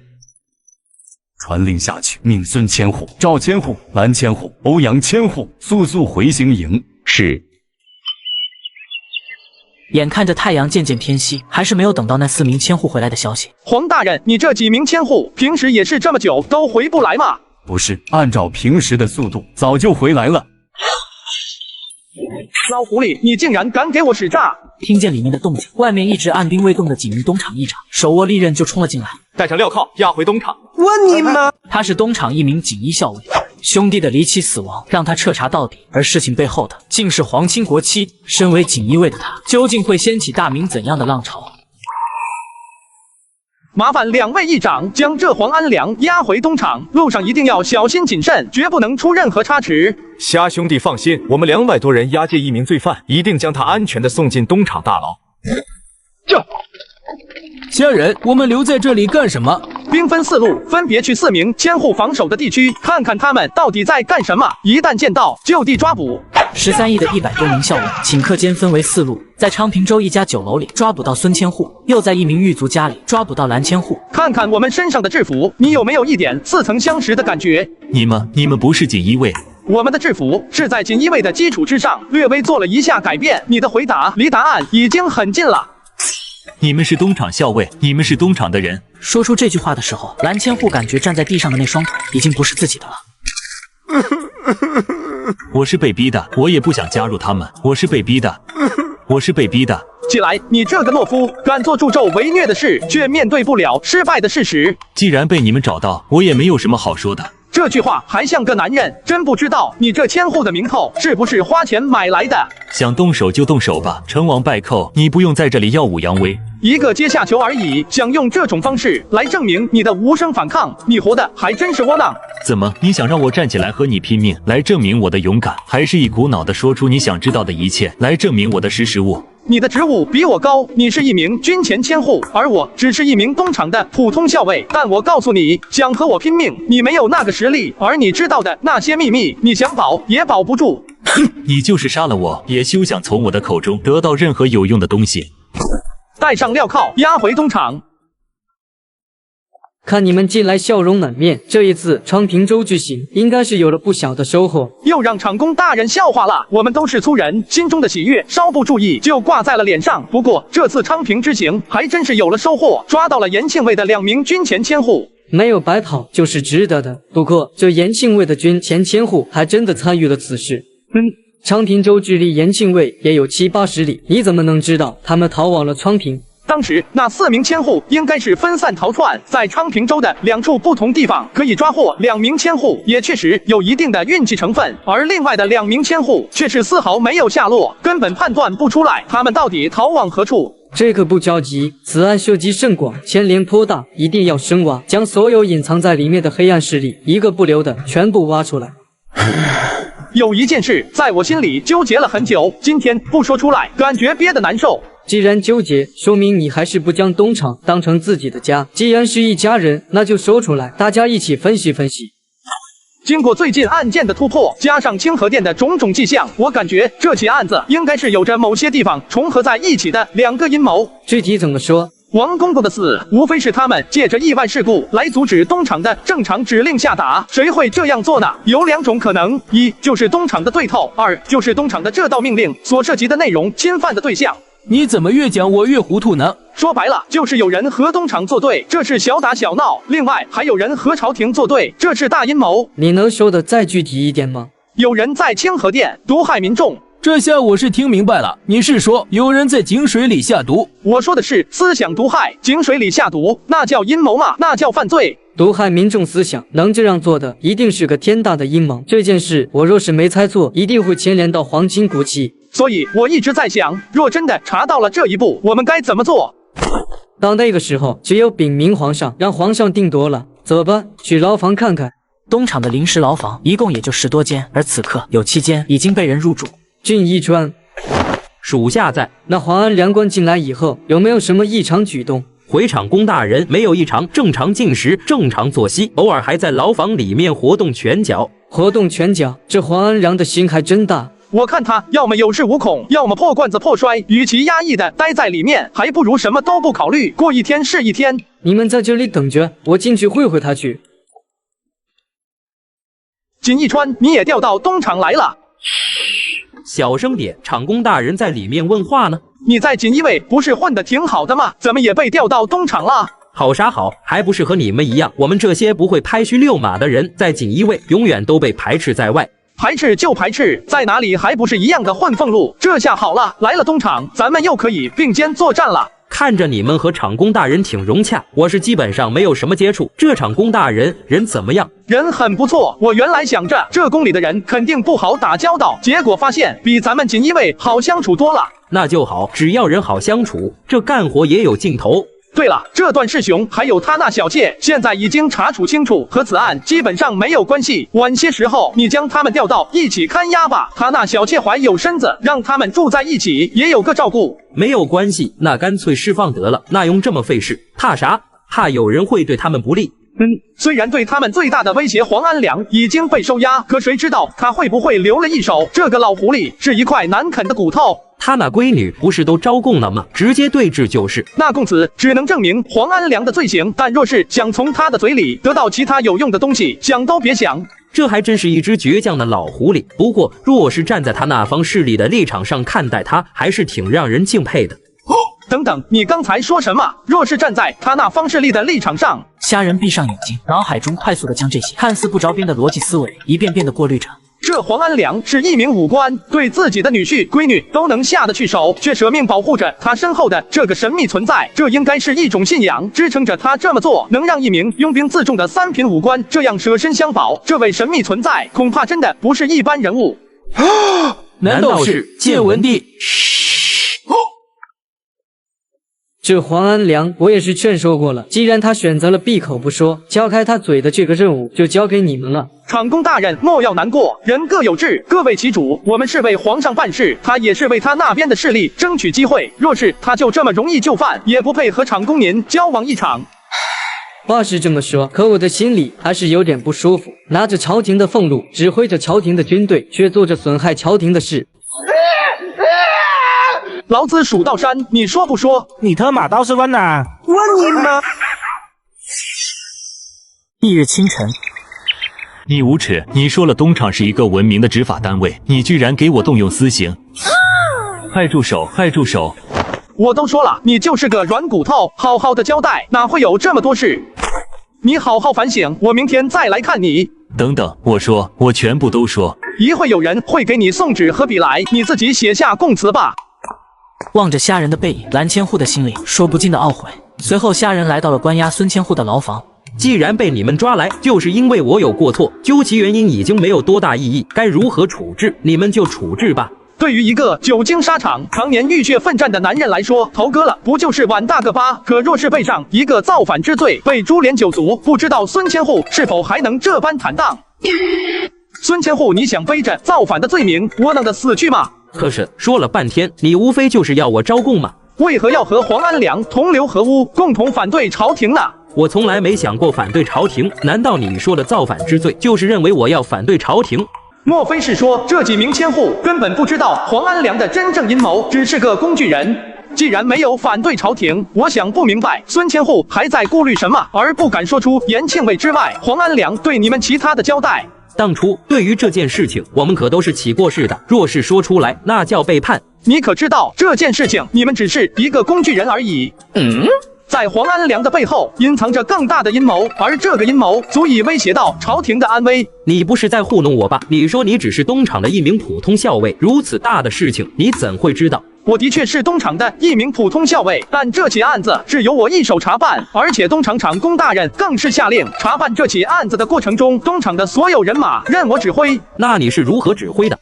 传令下去，命孙千户、赵千户、蓝千户、欧阳千户速回行营。是。眼看着太阳渐渐偏西，还是没有等到那4名千户回来的消息。黄大人，你这几名千户平时也是这么久都回不来吗？不是，按照平时的速度，早就回来了。老狐狸，你竟然敢给我使诈！听见里面的动静，外面一直按兵未动的几名东厂议长手握利刃就冲了进来，带上镣铐押回东厂。问你们，他是东厂一名锦衣校尉，兄弟的离奇死亡让他彻查到底，而事情背后的竟是皇亲国戚。身为锦衣卫的他，究竟会掀起大明怎样的浪潮？麻烦2位议长将这黄安良押回东厂，路上一定要小心谨慎，绝不能出任何差池。虾兄弟放心，我们200多人押解一名罪犯，一定将他安全的送进东厂大牢。虾仁，我们留在这里干什么？兵分4路，分别去4名千户防守的地区，看看他们到底在干什么。一旦见到，就地抓捕。13亿的100多名校尉顷刻间分为4路，在昌平州一家酒楼里抓捕到孙千户，又在一名狱卒家里抓捕到蓝千户。看看我们身上的制服，你有没有一点似曾相识的感觉？你们不是锦衣卫？我们的制服是在锦衣卫的基础之上略微做了一下改变。你的回答离答案已经很近了。你们是东厂校尉，你们是东厂的人。说出这句话的时候，蓝千户感觉站在地上的那双腿已经不是自己的了。我是被逼的，我也不想加入他们。我是被逼的。起来，你这个懦夫，敢做助纣为虐的事，却面对不了失败的事实。既然被你们找到，我也没有什么好说的。这句话还像个男人，真不知道你这千户的名头是不是花钱买来的？想动手就动手吧，成王败寇，你不用在这里耀武扬威。一个阶下囚而已，想用这种方式来证明你的无声反抗，你活的还真是窝囊。怎么，你想让我站起来和你拼命，来证明我的勇敢，还是一股脑的说出你想知道的一切，来证明我的识时务？你的职务比我高，你是一名军前千户，而我只是一名东厂的普通校尉。但我告诉你，想和我拼命，你没有那个实力，而你知道的那些秘密，你想保也保不住。哼，你就是杀了我，也休想从我的口中得到任何有用的东西。带上镣铐，押回东厂。看你们近来笑容满面，这一次昌平州之行应该是有了不小的收获。又让厂公大人笑话了，我们都是粗人，心中的喜悦稍不注意就挂在了脸上。不过这次昌平之行还真是有了收获，抓到了严庆卫的2名军前千户。没有白跑就是值得的。不过这严庆卫的军前千户还真的参与了此事。昌平州距离严庆卫也有70、80里，你怎么能知道他们逃往了昌平？当时那4名千户应该是分散逃窜，在昌平州的2处不同地方可以抓获2名千户，也确实有一定的运气成分。而另外的2名千户却是丝毫没有下落，根本判断不出来他们到底逃往何处。这可不着急，此案涉及甚广，牵连颇大，一定要深挖，将所有隐藏在里面的黑暗势力一个不留的全部挖出来。有一件事在我心里纠结了很久，今天不说出来，感觉憋得难受。既然纠结，说明你还是不将东厂当成自己的家。既然是一家人，那就说出来，大家一起分析分析。经过最近案件的突破，加上清河店的种种迹象，我感觉这起案子应该是有着某些地方重合在一起的2个阴谋。具体怎么说？王公公的死，无非是他们借着意外事故来阻止东厂的正常指令下达。谁会这样做呢？有2种可能：一就是东厂的对头；2就是东厂的这道命令所涉及的内容侵犯的对象。你怎么越讲我越糊涂呢？说白了，就是有人和东厂作对，这是小打小闹；另外还有人和朝廷作对，这是大阴谋。你能说的再具体一点吗？有人在清河店毒害民众。这下我是听明白了，你是说有人在井水里下毒？我说的是思想毒害，井水里下毒，那叫阴谋吗？那叫犯罪。毒害民众思想，能这样做的，一定是个天大的阴谋。这件事，我若是没猜错，一定会牵连到皇亲国戚。所以我一直在想，若真的查到了这一步，我们该怎么做？到那个时候，只有禀明皇上，让皇上定夺了。走吧，去牢房看看。东厂的临时牢房一共也就10多间，而此刻有7间已经被人入住。俊一川，属下在。那黄安良官进来以后，有没有什么异常举动？回厂公大人没有异常，正常进食，正常作息，偶尔还在牢房里面活动拳脚。活动拳脚，这黄安良的心还真大。我看他要么有恃无恐，要么破罐子破摔。与其压抑的待在里面，还不如什么都不考虑，过一天是一天。你们在这里等着，我进去会会他去。锦一川，你也调到东厂来了？小声点，厂公大人在里面问话呢。你在锦衣卫不是混得挺好的吗？怎么也被调到东厂了？好啥好，还不是和你们一样，我们这些不会拍虚遛马的人，在锦衣卫永远都被排斥在外。排斥就排斥，在哪里还不是一样的混俸禄？这下好了，来了东厂，咱们又可以并肩作战了。看着你们和厂公大人挺融洽，我是基本上没有什么接触。这厂公大人人怎么样？人很不错，我原来想着这宫里的人肯定不好打交道，结果发现比咱们锦衣卫好相处多了。那就好，只要人好相处，这干活也有劲头。对了，这段师兄还有他那小妾，现在已经查处清楚，和此案基本上没有关系。晚些时候，你将他们调到一起看押吧。他那小妾怀有身子，让他们住在一起，也有个照顾。没有关系，那干脆释放得了，那用这么费事？怕啥？怕有人会对他们不利。虽然对他们最大的威胁黄安良已经被收押，可谁知道他会不会留了一手？这个老狐狸是一块难啃的骨头。他那闺女不是都招供了吗？直接对质就是。那供词只能证明黄安良的罪行，但若是想从他的嘴里得到其他有用的东西，想都别想。这还真是一只倔强的老狐狸。不过，若是站在他那方势力的立场上看待他，还是挺让人敬佩的。等等，你刚才说什么？若是站在他那方势力的立场上，虾仁闭上眼睛，脑海中快速的将这些看似不着边的逻辑思维一遍遍的过滤着。这黄安良是一名武官，对自己的女婿、闺女都能下得去手，却舍命保护着他身后的这个神秘存在。这应该是一种信仰支撑着他这么做，能让一名拥兵自重的3品武官这样舍身相保。这位神秘存在恐怕真的不是一般人物。难道是建文帝？这黄安良，我也是劝说过了，既然他选择了闭口不说，撬开他嘴的这个任务就交给你们了。厂公大人莫要难过，人各有志，各为其主。我们是为皇上办事，他也是为他那边的势力争取机会。若是他就这么容易就范，也不配和厂公您交往一场。话是这么说，可我的心里还是有点不舒服。拿着朝廷的俸禄，指挥着朝廷的军队，却做着损害朝廷的事。老子蜀道山，你说不说？你他妈倒是问呐！问你吗？翌日清晨，你无耻！你说了东厂是一个文明的执法单位，你居然给我动用私刑！快住手！快住手！我都说了，你就是个软骨头，好好的交代，哪会有这么多事？你好好反省，我明天再来看你。等等，我说，我全部都说。一会有人会给你送纸和笔来，你自己写下供词吧。望着虾仁的背影，蓝千户的心里说不尽的懊悔。随后，虾仁来到了关押孙千户的牢房。既然被你们抓来，就是因为我有过错，究其原因已经没有多大意义，该如何处置，你们就处置吧。对于一个久经沙场、常年浴血奋战的男人来说，头割了不就是碗大个疤？可若是背上一个造反之罪，被株连九族，不知道孙千户是否还能这般坦荡？孙千户，你想背着造反的罪名窝囊的死去吗？可是说了半天，你无非就是要我招供嘛？为何要和黄安良同流合污，共同反对朝廷呢？我从来没想过反对朝廷，难道你说的造反之罪，就是认为我要反对朝廷？莫非是说这几名千户根本不知道黄安良的真正阴谋，只是个工具人？既然没有反对朝廷，我想不明白孙千户还在顾虑什么，而不敢说出延庆卫之外黄安良对你们其他的交代。当初对于这件事情，我们可都是起过事的，若是说出来，那叫背叛。你可知道这件事情，你们只是一个工具人而已。在黄安良的背后隐藏着更大的阴谋，而这个阴谋足以威胁到朝廷的安危。你不是在糊弄我吧？你说你只是东厂的一名普通校尉，如此大的事情，你怎会知道？我的确是东厂的一名普通校尉，但这起案子是由我一手查办，而且东厂厂公大人更是下令查办这起案子的过程中，东厂的所有人马任我指挥。那你是如何指挥的？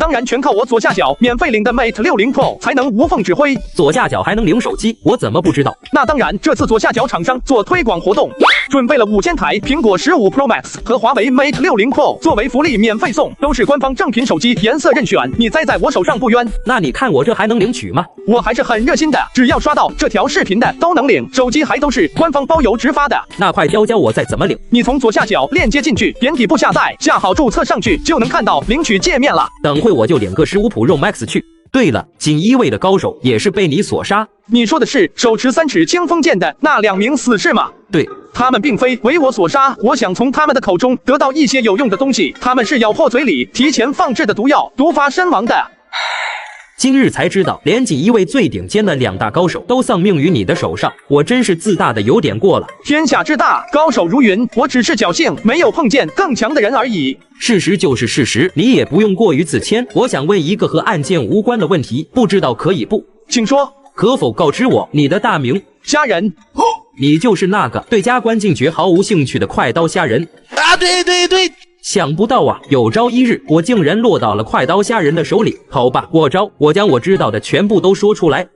当然全靠我左下角免费领的 Mate 60 Pro 才能无缝指挥。左下角还能领手机，我怎么不知道？那当然，这次左下角厂商做推广活动，准备了5000台苹果15 Pro Max 和华为 Mate 60 Pro 作为福利免费送，都是官方正品手机，颜色任选，你栽在我手上不冤。那你看我这还能领取吗？我还是很热心的，只要刷到这条视频的都能领，手机还都是官方包邮直发的。那快教教我再怎么领。你从左下角链接进去，点底部下载，下好注册上去就能看到领取界面了。等会我就领个15 Pro Max 去。对了，锦衣卫的高手也是被你所杀。你说的是手持3尺清风剑的那2名死士吗？对，他们并非为我所杀，我想从他们的口中得到一些有用的东西。他们是咬破嘴里提前放置的毒药，毒发身亡的。今日才知道，连锦衣卫最顶尖的2大高手都丧命于你的手上，我真是自大的有点过了。天下之大，高手如云，我只是侥幸没有碰见更强的人而已。事实就是事实，你也不用过于自谦。我想问一个和案件无关的问题，不知道可以不？请说。可否告知我你的大名？虾仁。你就是那个对加官进爵毫无兴趣的快刀虾仁啊！对。想不到啊，有朝一日我竟然落到了快刀虾仁的手里。好吧，过招，我将我知道的全部都说出来。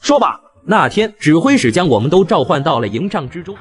说吧。那天指挥使将我们都召唤到了营帐之中。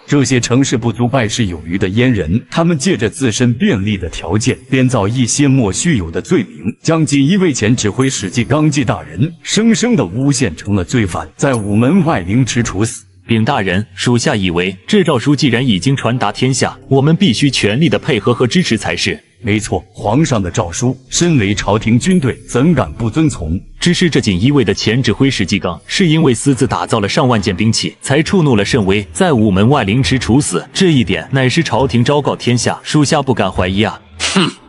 这些成事不足败事有余的阉人，他们借着自身便利的条件，编造一些莫须有的罪名，将锦衣卫前指挥使纪纲纪大人生生的诬陷成了罪犯，在午门外凌迟处死。禀大人，属下以为这诏书既然已经传达天下，我们必须全力的配合和支持才是。没错，皇上的诏书，身为朝廷军队，怎敢不遵从？只是这锦衣卫的前指挥使纪纲，是因为私自打造了上万件兵器，才触怒了圣威，在午门外凌迟处死。这一点乃是朝廷昭告天下，属下不敢怀疑啊。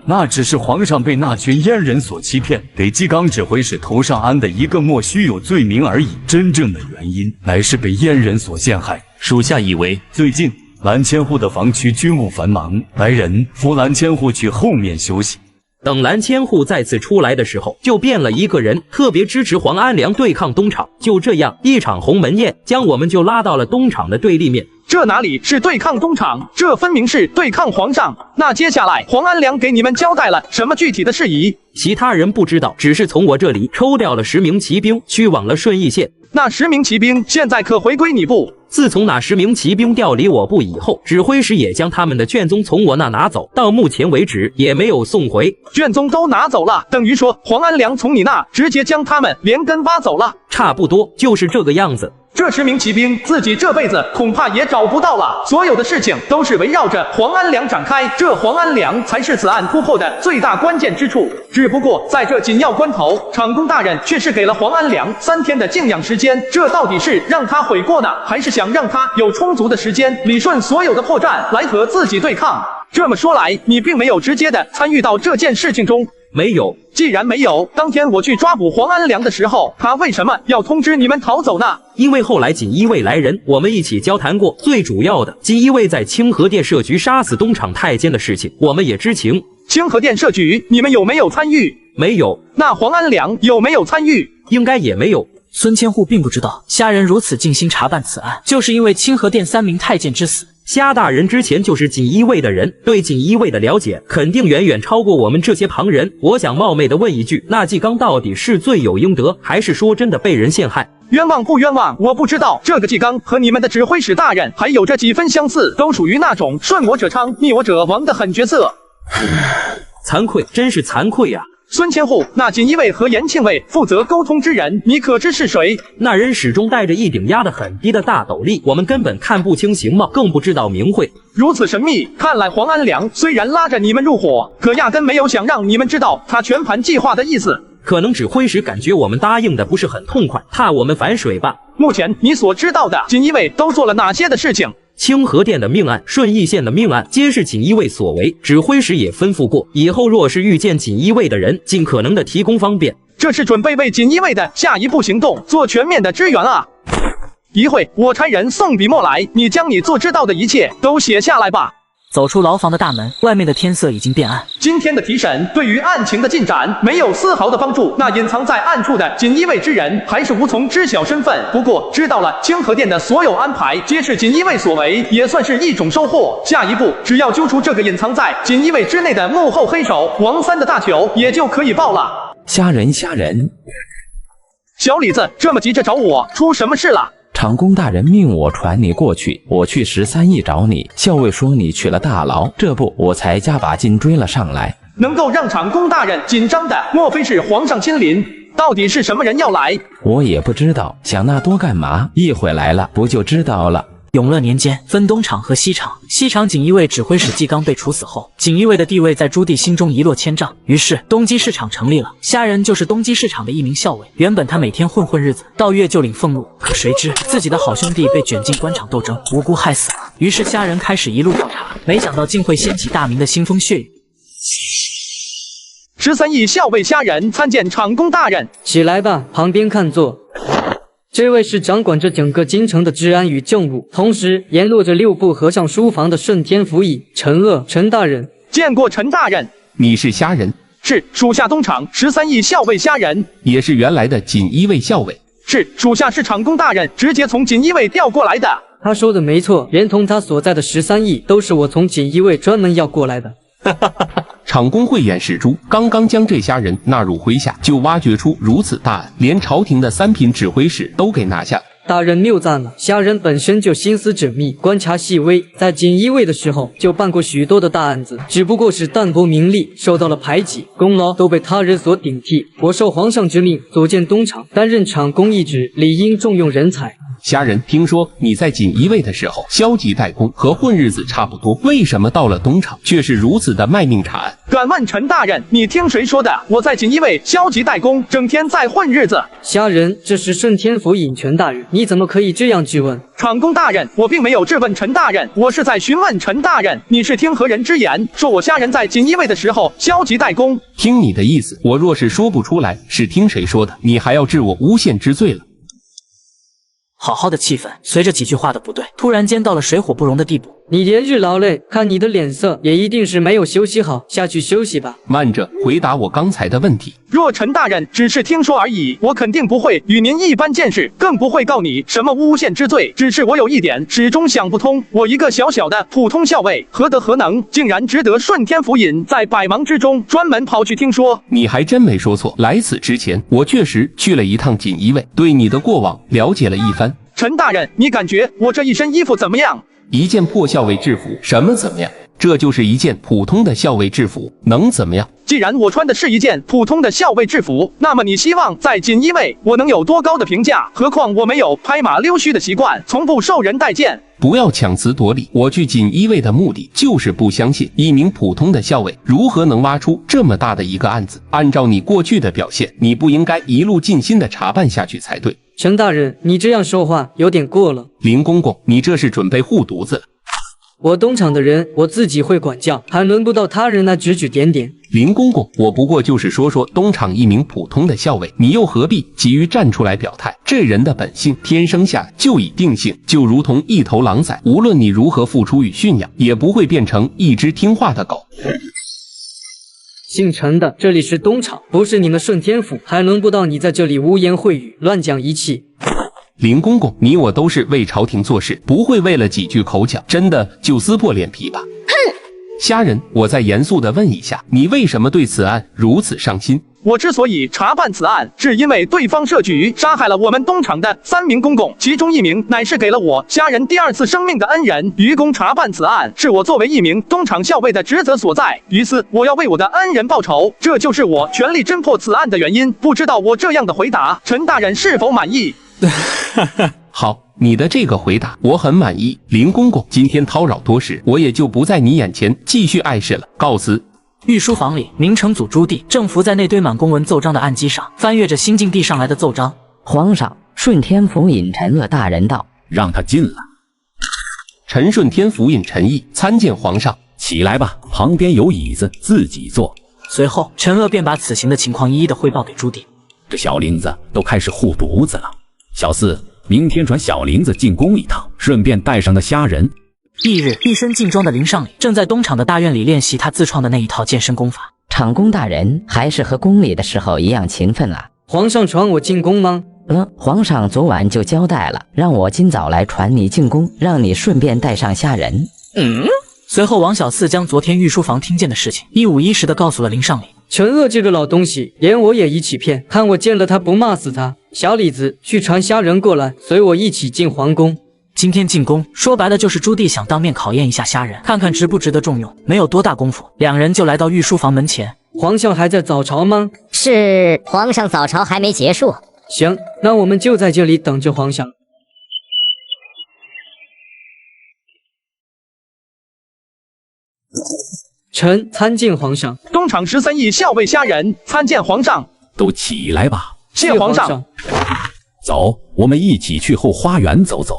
那只是皇上被那群阉人所欺骗，给纪纲指挥使头上安的一个莫须有罪名而已。真正的原因，乃是被阉人所陷害。属下以为，最近蓝千户的防区军务繁忙，来人扶蓝千户去后面休息。等蓝千户再次出来的时候，就变了一个人，特别支持黄安良对抗东厂。就这样，一场鸿门宴将我们就拉到了东厂的对立面。这哪里是对抗东厂，这分明是对抗皇上。那接下来，黄安良给你们交代了什么具体的事宜？其他人不知道，只是从我这里抽调了10名骑兵，去往了顺义县。那10名骑兵现在可回归你部？自从那10名骑兵调离我部以后，指挥使也将他们的卷宗从我那拿走，到目前为止也没有送回。卷宗都拿走了，等于说黄安良从你那直接将他们连根挖走了？差不多就是这个样子。这10名骑兵自己这辈子恐怕也找不到了，所有的事情都是围绕着黄安良展开，这黄安良才是此案突破的最大关键之处。只不过在这紧要关头，长工大人却是给了黄安良3天的静养时间，这到底是让他悔过呢，还是想让他有充足的时间理顺所有的破绽来和自己对抗？这么说来，你并没有直接的参与到这件事情中。没有。既然没有，当天我去抓捕黄安良的时候，他为什么要通知你们逃走呢？因为后来锦衣卫来人，我们一起交谈过。最主要的，锦衣卫在清河店设局杀死东厂太监的事情，我们也知情。清河店设局，你们有没有参与？没有。那黄安良有没有参与？应该也没有。孙千户并不知道虾仁如此尽心查办此案，就是因为清河店3名太监之死。虾大人之前就是锦衣卫的人，对锦衣卫的了解肯定远远超过我们这些旁人。我想冒昧的问一句，那纪纲到底是罪有应得，还是说真的被人陷害？冤枉不冤枉我不知道，这个纪纲和你们的指挥使大人还有着几分相似，都属于那种顺我者昌，逆我者亡的狠角色。惭愧，真是惭愧啊！孙千户，那锦衣卫和延庆卫负责沟通之人，你可知是谁？那人始终戴着一顶压得很低的大斗笠，我们根本看不清形貌，更不知道名讳。如此神秘，看来黄安良虽然拉着你们入伙，可压根没有想让你们知道他全盘计划的意思。可能指挥使感觉我们答应的不是很痛快，怕我们反水吧。目前你所知道的锦衣卫都做了哪些的事情？清河店的命案、顺义县的命案，皆是锦衣卫所为。指挥使也吩咐过，以后若是遇见锦衣卫的人，尽可能的提供方便。这是准备为锦衣卫的下一步行动做全面的支援啊！一会我差人送笔墨来，你将你所知道的一切都写下来吧。走出牢房的大门，外面的天色已经变暗。今天的提审对于案情的进展没有丝毫的帮助，那隐藏在暗处的锦衣卫之人还是无从知晓身份。不过知道了清河店的所有安排皆是锦衣卫所为，也算是一种收获。下一步只要揪出这个隐藏在锦衣卫之内的幕后黑手王三的大球，也就可以报了。虾仁，小李子这么急着找我，出什么事了？长工大人命我传你过去，我去13驿找你。校尉说你去了大牢，这不我才加把劲追了上来。能够让长工大人紧张的，莫非是皇上亲临？到底是什么人要来？我也不知道，想那多干嘛？一会来了不就知道了。永乐年间，分东厂和西厂。西厂锦衣卫指挥使纪纲被处死后，锦衣卫的地位在朱棣心中一落千丈，于是东基市场成立了。虾仁就是东基市场的一名校尉。原本他每天混日子，到月就领俸禄，可谁知自己的好兄弟被卷进官场斗争，无辜害死了。于是虾仁开始一路调查，没想到竟会掀起大明的腥风血雨。13驿校尉虾仁参见长工大人。起来吧，旁边看座。这位是掌管着整个京城的治安与政务，同时沿路着6部和尚书房的顺天府尹陈鄂陈大人。见过陈大人。你是虾仁？是，属下东厂13驿校尉虾仁。也是原来的锦衣卫校尉？是，属下是长工大人直接从锦衣卫调过来的。他说的没错，连同他所在的13驿都是我从锦衣卫专门要过来的。长工慧眼识珠，刚刚将这虾仁纳入麾下，就挖掘出如此大案，连朝廷的3品指挥使都给拿下。大人谬赞了，虾仁本身就心思缜密，观察细微，在锦衣卫的时候就办过许多的大案子，只不过是淡泊名利，受到了排挤，功劳都被他人所顶替。我受皇上之命组建东厂，担任厂工一职，理应重用人才。虾仁，听说你在锦衣卫的时候消极怠工，和混日子差不多，为什么到了东厂却是如此的卖命查案？敢问陈大人，你听谁说的？我在锦衣卫消极怠工，整天在混日子。虾仁，这是顺天府尹全大人，你怎么可以这样质问？长工大人，我并没有质问陈大人，我是在询问陈大人，你是听何人之言，说我虾仁在锦衣卫的时候消极怠工？听你的意思，我若是说不出来是听谁说的，你还要治我诬陷之罪了。好好的气氛，随着几句话的不对，突然间到了水火不容的地步。你连日劳累，看你的脸色，也一定是没有休息好，下去休息吧。慢着，回答我刚才的问题。若陈大人只是听说而已，我肯定不会与您一般见识，更不会告你什么诬陷之罪。只是我有一点始终想不通，我一个小小的普通校尉，何德何能，竟然值得顺天府尹在百忙之中专门跑去听说？你还真没说错，来此之前，我确实去了一趟锦衣卫，对你的过往了解了一番。陈大人，你感觉我这一身衣服怎么样？一件破校尉制服，什么怎么样？这就是一件普通的校尉制服，能怎么样？既然我穿的是一件普通的校尉制服，那么你希望在锦衣卫我能有多高的评价？何况我没有拍马溜须的习惯，从不受人待见。不要强词夺理，我去锦衣卫的目的就是不相信一名普通的校尉如何能挖出这么大的一个案子。按照你过去的表现，你不应该一路尽心的查办下去才对。陈大人，你这样说话有点过了。林公公，你这是准备护犊子了。我东厂的人，我自己会管教，还轮不到他人来指指点点。林公公，我不过就是说说东厂一名普通的校尉，你又何必急于站出来表态？这人的本性天生下就已定性，就如同一头狼崽，无论你如何付出与驯养，也不会变成一只听话的狗。姓陈的，这里是东厂，不是你们顺天府，还轮不到你在这里污言秽语，乱讲一气。林公公，你我都是为朝廷做事，不会为了几句口角，真的就撕破脸皮吧？哼！虾仁，我再严肃地问一下，你为什么对此案如此上心？我之所以查办此案，是因为对方设局杀害了我们东厂的3名公公，其中1名乃是给了我虾仁第2次生命的恩人。于公查办此案，是我作为一名东厂校尉的职责所在。于是我要为我的恩人报仇，这就是我全力侦破此案的原因。不知道我这样的回答，陈大人是否满意？好，你的这个回答我很满意。林公公，今天叨扰多时，我也就不在你眼前继续碍事了，告辞。御书房里，明成祖朱棣正伏在那堆满公文奏章的案几上，翻阅着新晋递上来的奏章。皇上，顺天府尹陈鄂大人到，让他进来。陈顺天府尹陈毅参见皇上。起来吧，旁边有椅子，自己坐。随后，陈鄂便把此行的情况一一的汇报给朱棣。这小林子都开始护犊子了。小四，明天传小林子进宫一趟，顺便带上个虾仁。翌日，一身劲装的林尚礼正在东厂的大院里练习他自创的那一套健身功法。厂公大人还是和宫里的时候一样勤奋啊。皇上传我进宫吗？皇上昨晚就交代了，让我今早来传你进宫，让你顺便带上虾仁。随后，王小四将昨天御书房听见的事情一五一十的告诉了林尚礼。陈恶这个老东西，连我也一起骗，看我见了他不骂死他。小李子，去传虾仁过来，随我一起进皇宫。今天进宫，说白了就是朱棣想当面考验一下虾仁，看看值不值得重用。没有多大功夫，两人就来到御书房门前。皇上还在早朝吗？是，皇上早朝还没结束。行，那我们就在这里等着皇上。臣参见皇上。东厂13亿校尉虾仁参见皇上。都起来吧。谢皇上。走，我们一起去后花园走走。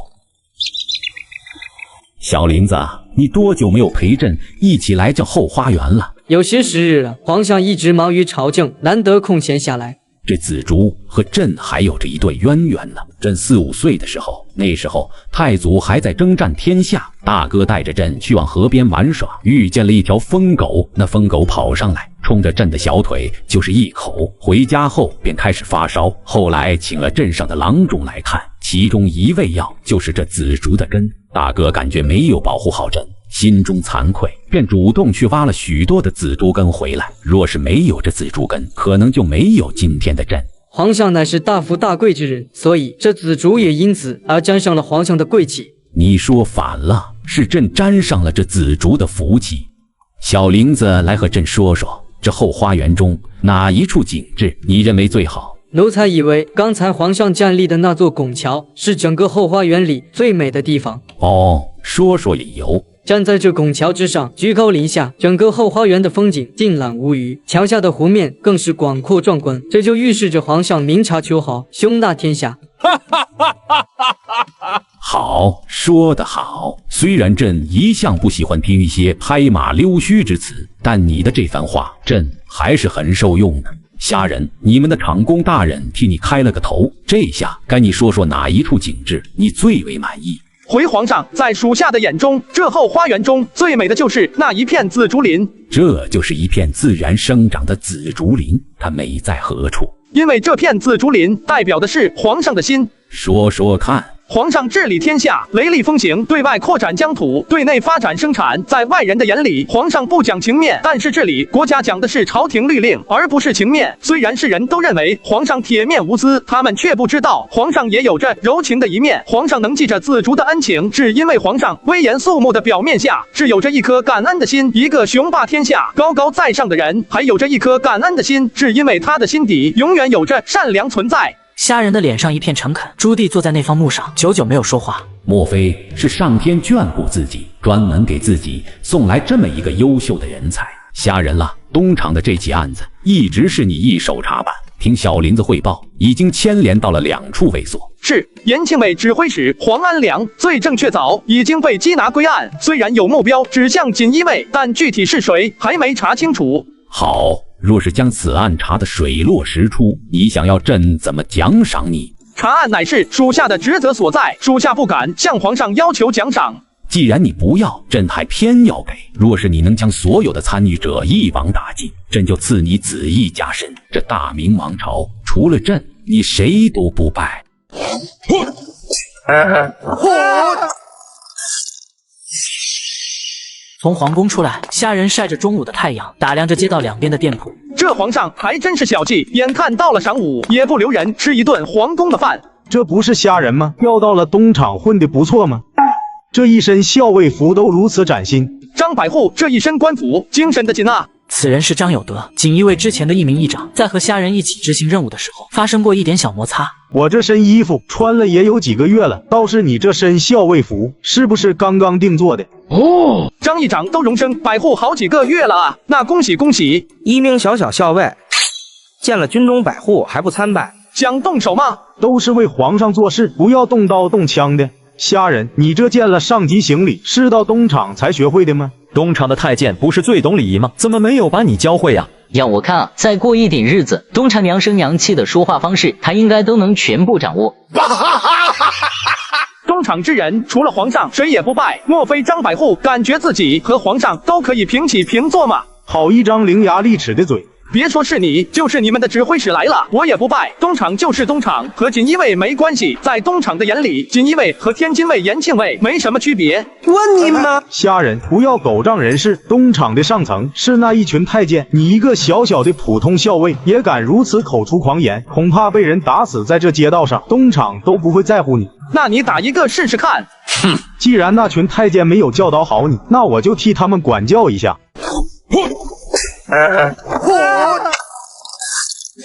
小林子，你多久没有陪朕一起来这后花园了？有些时日了，皇上一直忙于朝政，难得空闲下来。这紫竹和朕还有着一段渊源呢。朕4、5岁的时候，那时候太祖还在征战天下，大哥带着朕去往河边玩耍，遇见了一条疯狗。那疯狗跑上来，冲着朕的小腿就是一口。回家后便开始发烧，后来请了镇上的郎中来看，其中一味药就是这紫竹的根。大哥感觉没有保护好朕，心中惭愧，便主动去挖了许多的紫竹根回来。若是没有这紫竹根，可能就没有今天的朕。皇上乃是大富大贵之人，所以这紫竹也因此而沾上了皇上的贵气。你说反了，是朕沾上了这紫竹的福气。小林子，来和朕说说，这后花园中哪一处景致你认为最好？奴才以为刚才皇上站立的那座拱桥是整个后花园里最美的地方。哦，说说理由。站在这拱桥之上，居高临下，整个后花园的风景尽览无余，桥下的湖面更是广阔壮观，这就预示着皇上明察秋毫，胸纳天下。好，说得好。虽然朕一向不喜欢听一些拍马溜须之词，但你的这番话，朕还是很受用的。虾仁，你们的场公大人替你开了个头，这下该你说说哪一处景致你最为满意？回皇上，在属下的眼中，这后花园中最美的就是那一片紫竹林。这就是一片自然生长的紫竹林，它美在何处？因为这片紫竹林代表的是皇上的心。说说看。皇上治理天下，雷厉风行，对外扩展疆土，对内发展生产。在外人的眼里，皇上不讲情面，但是治理国家讲的是朝廷律令，而不是情面。虽然世人都认为皇上铁面无私，他们却不知道皇上也有着柔情的一面。皇上能记着紫竹的恩情，只因为皇上威严肃穆的表面下是有着一颗感恩的心。一个雄霸天下、高高在上的人，还有着一颗感恩的心，只因为他的心底永远有着善良存在。虾仁的脸上一片诚恳，朱棣坐在那方木上，久久没有说话。莫非是上天眷顾自己，专门给自己送来这么一个优秀的人才？虾仁了，东厂的这起案子一直是你一手查办，听小林子汇报，已经牵连到了2处卫所。是延庆卫指挥使黄安良罪证确凿，已经被缉拿归案。虽然有目标指向锦衣卫，但具体是谁还没查清楚。好，若是将此案查得水落石出，你想要朕怎么奖赏你？查案乃是属下的职责所在，属下不敢向皇上要求奖赏。既然你不要，朕还偏要给。若是你能将所有的参与者一网打尽，朕就赐你紫衣加身。这大明王朝除了朕，你谁都不败。从皇宫出来，虾仁晒着中午的太阳，打量着街道两边的店铺。这皇上还真是小气，眼看到了晌午，也不留人吃一顿皇宫的饭。这不是虾仁吗？调到了东厂混得不错吗？这一身校尉服都如此崭新。张百户这一身官服，精神的紧啊！此人是张有德，锦衣卫之前的一名议长，在和虾仁一起执行任务的时候，发生过一点小摩擦。我这身衣服穿了也有几个月了，倒是你这身校尉服，是不是刚刚定做的？哦，张议长都荣升百户好几个月了啊，那恭喜恭喜！一名小校尉，见了军中百户还不参拜，想动手吗？都是为皇上做事，不要动刀动枪的。虾仁，你这见了上级行礼，是到东厂才学会的吗？东厂的太监不是最懂礼仪吗？怎么没有把你教会呀？要我看啊，再过一点日子，东厂娘声娘气的说话方式，他应该都能全部掌握。东厂之人除了皇上谁也不拜，莫非张百户感觉自己和皇上都可以平起平坐吗？好一张伶牙俐齿的嘴！别说是你，就是你们的指挥使来了，我也不拜。东厂就是东厂，和锦衣卫没关系。在东厂的眼里，锦衣卫和天津卫、延庆卫没什么区别。问你吗？虾仁，不要狗仗人势。东厂的上层是那一群太监，你一个小小的普通校尉也敢如此口出狂言，恐怕被人打死在这街道上，东厂都不会在乎你。那你打一个试试看。哼，既然那群太监没有教导好你，那我就替他们管教一下。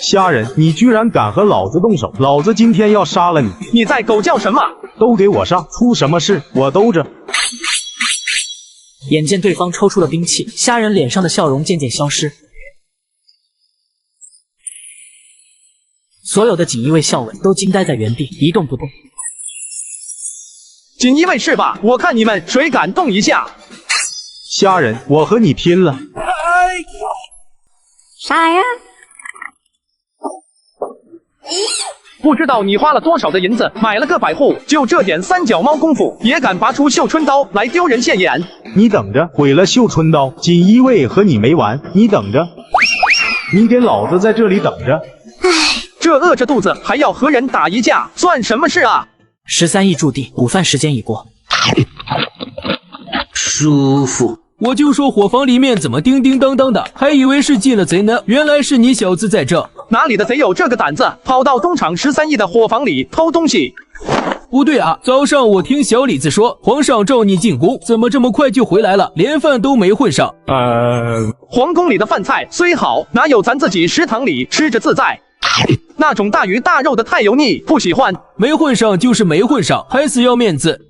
虾仁，你居然敢和老子动手，老子今天要杀了你！你在狗叫什么？都给我上，出什么事我兜着。眼见对方抽出了兵器，虾仁脸上的笑容渐渐消失。所有的锦衣卫校尉都惊呆在原地，一动不动。锦衣卫是吧？我看你们谁敢动一下！虾仁，我和你拼了！啥呀？不知道你花了多少的银子买了个百户，就这点三脚猫功夫，也敢拔出绣春刀来丢人现眼？你等着，毁了绣春刀，锦衣卫和你没完！你等着，你给老子在这里等着！唉，这饿着肚子还要和人打一架，算什么事啊？13亿驻地，午饭时间已过。舒服。我就说伙房里面怎么叮叮当当的，还以为是进了贼呢，原来是你小子在这。哪里的贼有这个胆子，跑到东厂13亿的伙房里偷东西？不对啊，早上我听小李子说，皇上召你进宫，怎么这么快就回来了，连饭都没混上？皇宫里的饭菜虽好，哪有咱自己食堂里吃着自在？那种大鱼大肉的太油腻，不喜欢。没混上就是没混上，还死要面子。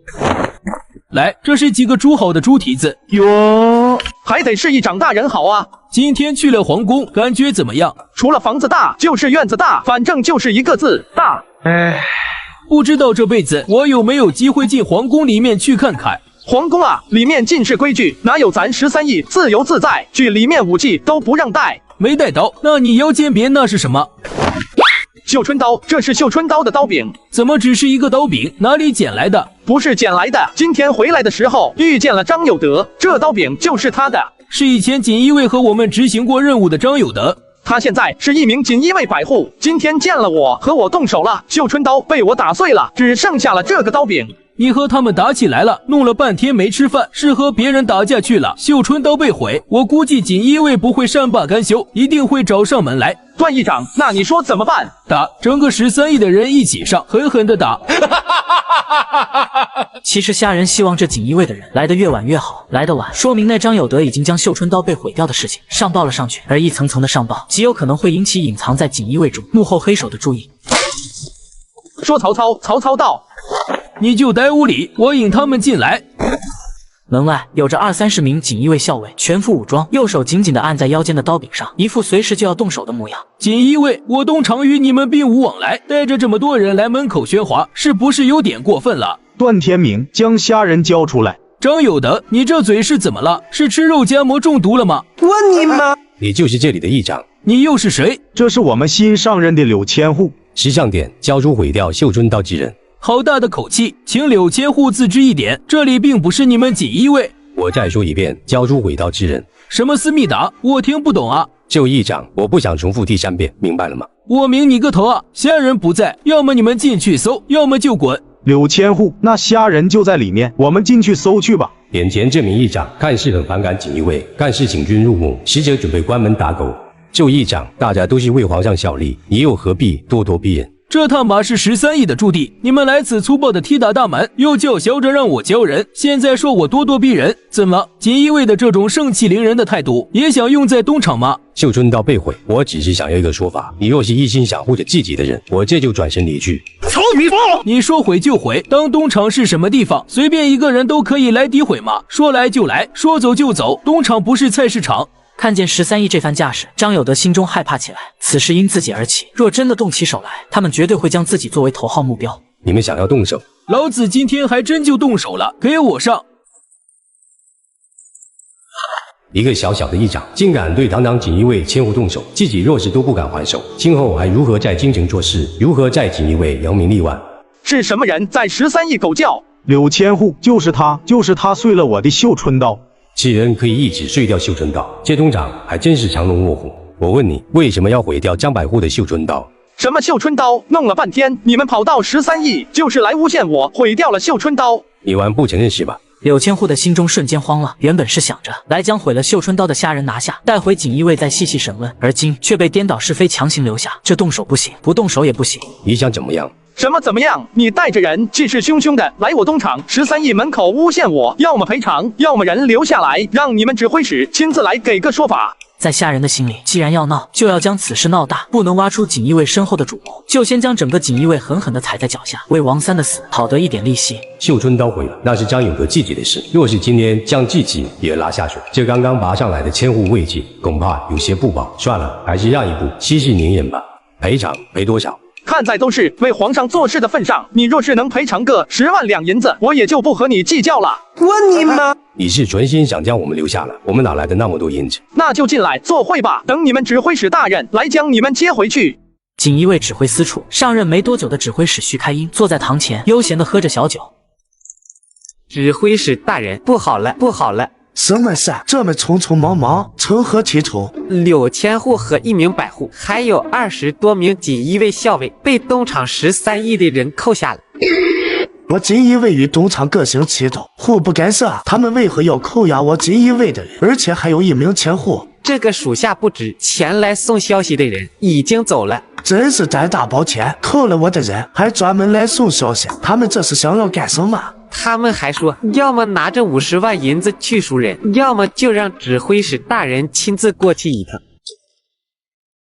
来，这是几个煮好的猪蹄子哟，还得是一长大人好啊。今天去了皇宫，感觉怎么样？除了房子大，就是院子大，反正就是一个字大。唉，不知道这辈子我有没有机会进皇宫里面去看看。皇宫啊，里面尽是规矩，哪有咱13亿自由自在？去里面武器都不让带。没带刀，那你腰间别那是什么？绣春刀，这是绣春刀的刀柄。怎么只是一个刀柄？哪里捡来的？不是捡来的，今天回来的时候遇见了张有德，这刀柄就是他的。是以前锦衣卫和我们执行过任务的张有德。他现在是一名锦衣卫百户，今天见了我，和我动手了，绣春刀被我打碎了，只剩下了这个刀柄。你和他们打起来了，弄了半天没吃饭，是和别人打架去了，绣春刀被毁。我估计锦衣卫不会善罢甘休，一定会找上门来。段议长，那你说怎么办？打，整个13亿的人一起上，狠狠的打。其实虾仁希望这锦衣卫的人来得越晚越好，来得晚说明那张有德已经将绣春刀被毁掉的事情上报了上去，而一层层的上报极有可能会引起隐藏在锦衣卫中幕后黑手的注意。说曹操，曹操到。你就待屋里，我引他们进来。门外有着20-30名锦衣卫校尉，全副武装，右手紧紧地按在腰间的刀柄上，一副随时就要动手的模样。锦衣卫，我东厂与你们并无往来，带着这么多人来门口喧哗，是不是有点过分了？段天明，将虾仁交出来。张有德，你这嘴是怎么了？是吃肉夹馍中毒了吗？问你吗？你就是这里的议长。你又是谁？这是我们新上任的柳千户。识相点，交出毁掉绣春刀之人。好大的口气，请柳千户自知一点，这里并不是你们锦衣卫。我再说一遍，交出毁刀之人。什么思密达？我听不懂啊。就议长，我不想重复第3遍，明白了吗？我明你个头啊！虾仁不在，要么你们进去搜，要么就滚。柳千户，那虾仁就在里面，我们进去搜去吧。眼前这名议长看似很反感锦衣卫，干事请君入瓮，实则准备关门打狗。就议长，大家都是为皇上效力，你又何必咄咄逼人？这他妈是13亿的驻地，你们来此粗暴的踢打大门，又叫嚣着让我教人，现在说我咄咄逼人，怎么？锦衣卫的这种盛气凌人的态度，也想用在东厂吗？绣春刀被毁，我只是想要一个说法，你若是一心想护着自己的人，我这就转身离去。曹宇峰，你说毁就毁，当东厂是什么地方？随便一个人都可以来诋毁吗？说来就来，说走就走，东厂不是菜市场。看见13亿这番架势，张有德心中害怕起来。此事因自己而起，若真的动起手来，他们绝对会将自己作为头号目标。你们想要动手？老子今天还真就动手了，给我上！一个小小的议长，竟敢对堂堂锦衣卫千户动手，自己若是都不敢还手，今后还如何在京城做事？如何在锦衣卫扬名立万？是什么人在13亿狗叫？柳千户，就是他碎了我的绣春刀。此人可以一指碎掉绣春刀，这东厂还真是藏龙卧虎。我问你，为什么要毁掉张百户的绣春刀？什么绣春刀？弄了半天，你们跑到13亿，就是来诬陷我毁掉了绣春刀。你还不承认是吧？柳千户的心中瞬间慌了，原本是想着来将毁了绣春刀的虾人拿下，带回锦衣卫再细细审问，而今却被颠倒是非强行留下，这动手不行，不动手也不行。你想怎么样？什么怎么样？你带着人气势汹汹的来我东厂13亿门口诬陷我，要么赔偿，要么人留下来，让你们指挥使亲自来给个说法。在虾人的心里，既然要闹，就要将此事闹大，不能挖出锦衣卫身后的主谋，就先将整个锦衣卫狠狠地踩在脚下，为王三的死讨得一点利息。绣春刀毁了，那是张永和自己的事。若是今天将自己也拉下水，这刚刚拔上来的千户位置，恐怕有些不保。算了，还是让一步，息事宁人吧。赔偿赔多少？看在都是为皇上做事的份上，你若是能赔偿个10万两银子，我也就不和你计较了。我你妈！你是存心想将我们留下了？我们哪来的那么多银子？那就进来坐会吧，等你们指挥使大人来将你们接回去。锦衣卫指挥司处上任没多久的指挥使徐开英坐在堂前，悠闲地喝着小酒。指挥使大人，不好了，不好了！什么事？这么匆匆忙忙，成何体统？柳千户和1名百户，还有20多名锦衣卫校尉，被东厂13亿的人扣下了。我锦衣卫与东厂各行其道，互不干涉，他们为何要扣押我锦衣卫的人？而且还有1名千户。这个属下不知，前来送消息的人已经走了。真是胆大包天，扣了我的人，还专门来送消息，他们这是想要干什么？他们还说，要么拿着50万银子去赎人，要么就让指挥使大人亲自过去一趟。